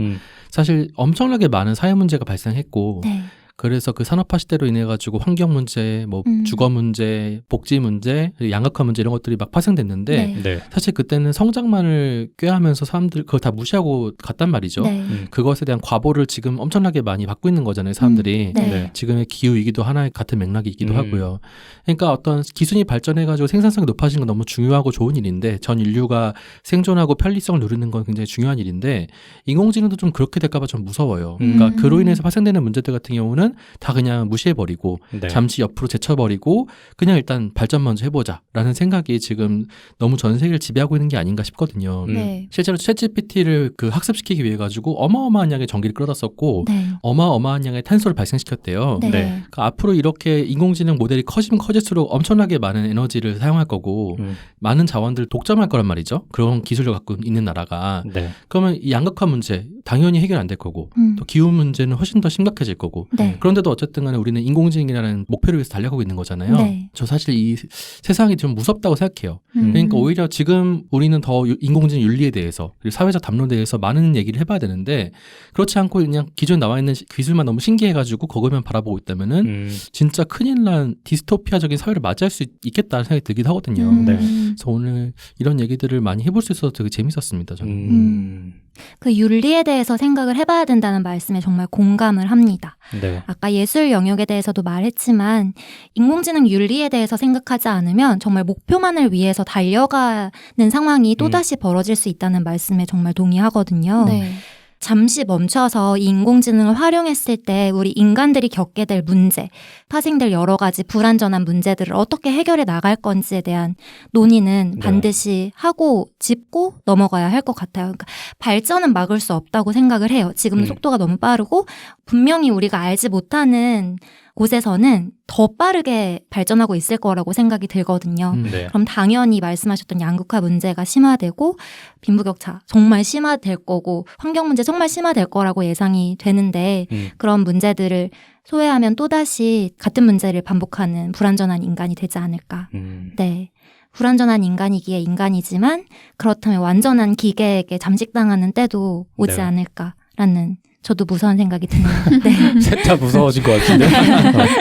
사실 엄청나게 많은 사회 문제가 발생했고 네. 그래서 그 산업화 시대로 인해 가지고 환경 문제, 뭐 주거 문제, 복지 문제, 양극화 문제 이런 것들이 막 파생됐는데 네. 사실 그때는 성장만을 꾀하면서 사람들 그걸 다 무시하고 갔단 말이죠. 네. 그것에 대한 과보를 지금 엄청나게 많이 받고 있는 거잖아요, 사람들이. 네. 지금의 기후 위기도 하나의 같은 맥락이기도 하고요. 그러니까 어떤 기술이 발전해가지고 생산성이 높아지는 건 너무 중요하고 좋은 일인데 전 인류가 생존하고 편리성을 누리는 건 굉장히 중요한 일인데 인공지능도 좀 그렇게 될까봐 좀 무서워요. 그러니까 그로 인해서 파생되는 문제들 같은 경우는 다 그냥 무시해버리고 네. 잠시 옆으로 제쳐버리고 그냥 일단 발전 먼저 해보자라는 생각이 지금 너무 전 세계를 지배하고 있는 게 아닌가 싶거든요. 네. 실제로 챗GPT를 그 학습시키기 위해 가지고 어마어마한 양의 전기를 끌어다 썼고 네. 어마어마한 양의 탄소를 발생시켰대요. 네. 네. 그러니까 앞으로 이렇게 인공지능 모델이 커지면 커질수록 엄청나게 많은 에너지를 사용할 거고 많은 자원들을 독점할 거란 말이죠. 그런 기술을 갖고 있는 나라가. 네. 그러면 이 양극화 문제 당연히 해결 안 될 거고 또 기후 문제는 훨씬 더 심각해질 거고 네. 그런데도 어쨌든 간에 우리는 인공지능이라는 목표를 위해서 달려가고 있는 거잖아요. 네. 저 사실 이 세상이 좀 무섭다고 생각해요. 그러니까 오히려 지금 우리는 더 인공지능 윤리에 대해서 그리고 사회적 담론에 대해서 많은 얘기를 해봐야 되는데 그렇지 않고 그냥 기존에 나와 있는 기술만 너무 신기해가지고 그거만 바라보고 있다면은 진짜 큰일 난 디스토피아적인 사회를 맞이할 수 있겠다는 생각이 들기도 하거든요. 네. 그래서 오늘 이런 얘기들을 많이 해볼 수 있어서 되게 재밌었습니다. 저는. 그 윤리에 대해서 생각을 해봐야 된다는 말씀에 정말 공감을 합니다. 네. 아까 예술 영역에 대해서도 말했지만 인공지능 윤리에 대해서 생각하지 않으면 정말 목표만을 위해서 달려가는 상황이 또다시 벌어질 수 있다는 말씀에 정말 동의하거든요. 네. 잠시 멈춰서 이 인공지능을 활용했을 때 우리 인간들이 겪게 될 문제, 파생될 여러 가지 불완전한 문제들을 어떻게 해결해 나갈 건지에 대한 논의는 반드시 하고 짚고 넘어가야 할 것 같아요. 그러니까 발전은 막을 수 없다고 생각을 해요. 지금 속도가 너무 빠르고 분명히 우리가 알지 못하는 곳에서는 더 빠르게 발전하고 있을 거라고 생각이 들거든요. 네. 그럼 당연히 말씀하셨던 양극화 문제가 심화되고 빈부격차 정말 심화될 거고 환경 문제 정말 심화될 거라고 예상이 되는데 그런 문제들을 소외하면 또다시 같은 문제를 반복하는 불완전한 인간이 되지 않을까. 네. 불완전한 인간이기에 인간이지만 그렇다면 완전한 기계에게 잠식당하는 때도 오지 네. 않을까라는 저도 무서운 생각이 드네요. 네. 셋 다 무서워진 것 같은데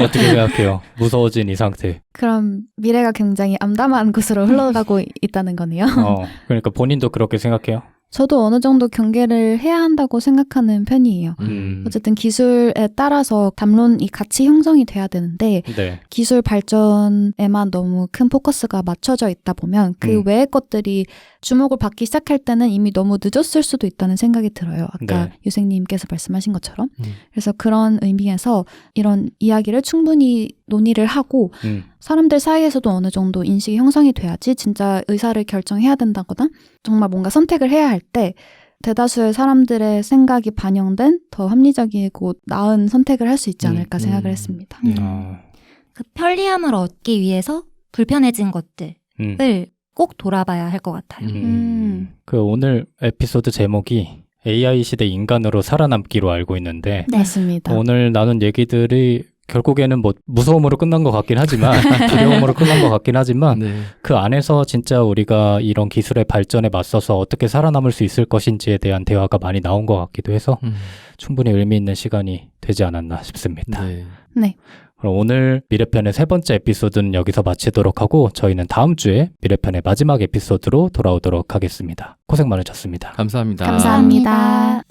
어떻게 생각해요? 무서워진 이 상태. 그럼 미래가 굉장히 암담한 곳으로 흘러가고 있다는 거네요. 그러니까 본인도 그렇게 생각해요? 저도 어느 정도 경계를 해야 한다고 생각하는 편이에요. 어쨌든 기술에 따라서 담론이 같이 형성이 돼야 되는데 네. 기술 발전에만 너무 큰 포커스가 맞춰져 있다 보면 그 외의 것들이 주목을 받기 시작할 때는 이미 너무 늦었을 수도 있다는 생각이 들어요. 아까 네. 유생님께서 말씀하신 것처럼. 그래서 그런 의미에서 이런 이야기를 충분히 논의를 하고 사람들 사이에서도 어느 정도 인식이 형성이 돼야지 진짜 의사를 결정해야 된다거나 정말 뭔가 선택을 해야 할 때 대다수의 사람들의 생각이 반영된 더 합리적이고 나은 선택을 할 수 있지 않을까 생각을 했습니다. 그 편리함을 얻기 위해서 불편해진 것들을 꼭 돌아봐야 할 것 같아요. 그 오늘 에피소드 제목이 AI 시대 인간으로 살아남기로 알고 있는데 네. 맞습니다. 오늘 나눈 얘기들이 결국에는 뭐 무서움으로 끝난 것 같긴 하지만 두려움으로 끝난 것 같긴 하지만 네. 그 안에서 진짜 우리가 이런 기술의 발전에 맞서서 어떻게 살아남을 수 있을 것인지에 대한 대화가 많이 나온 것 같기도 해서 충분히 의미 있는 시간이 되지 않았나 싶습니다. 네. 네. 그럼 오늘 미래편의 3번째 에피소드는 여기서 마치도록 하고 저희는 다음 주에 미래편의 마지막 에피소드로 돌아오도록 하겠습니다. 고생 많으셨습니다. 감사합니다. 감사합니다.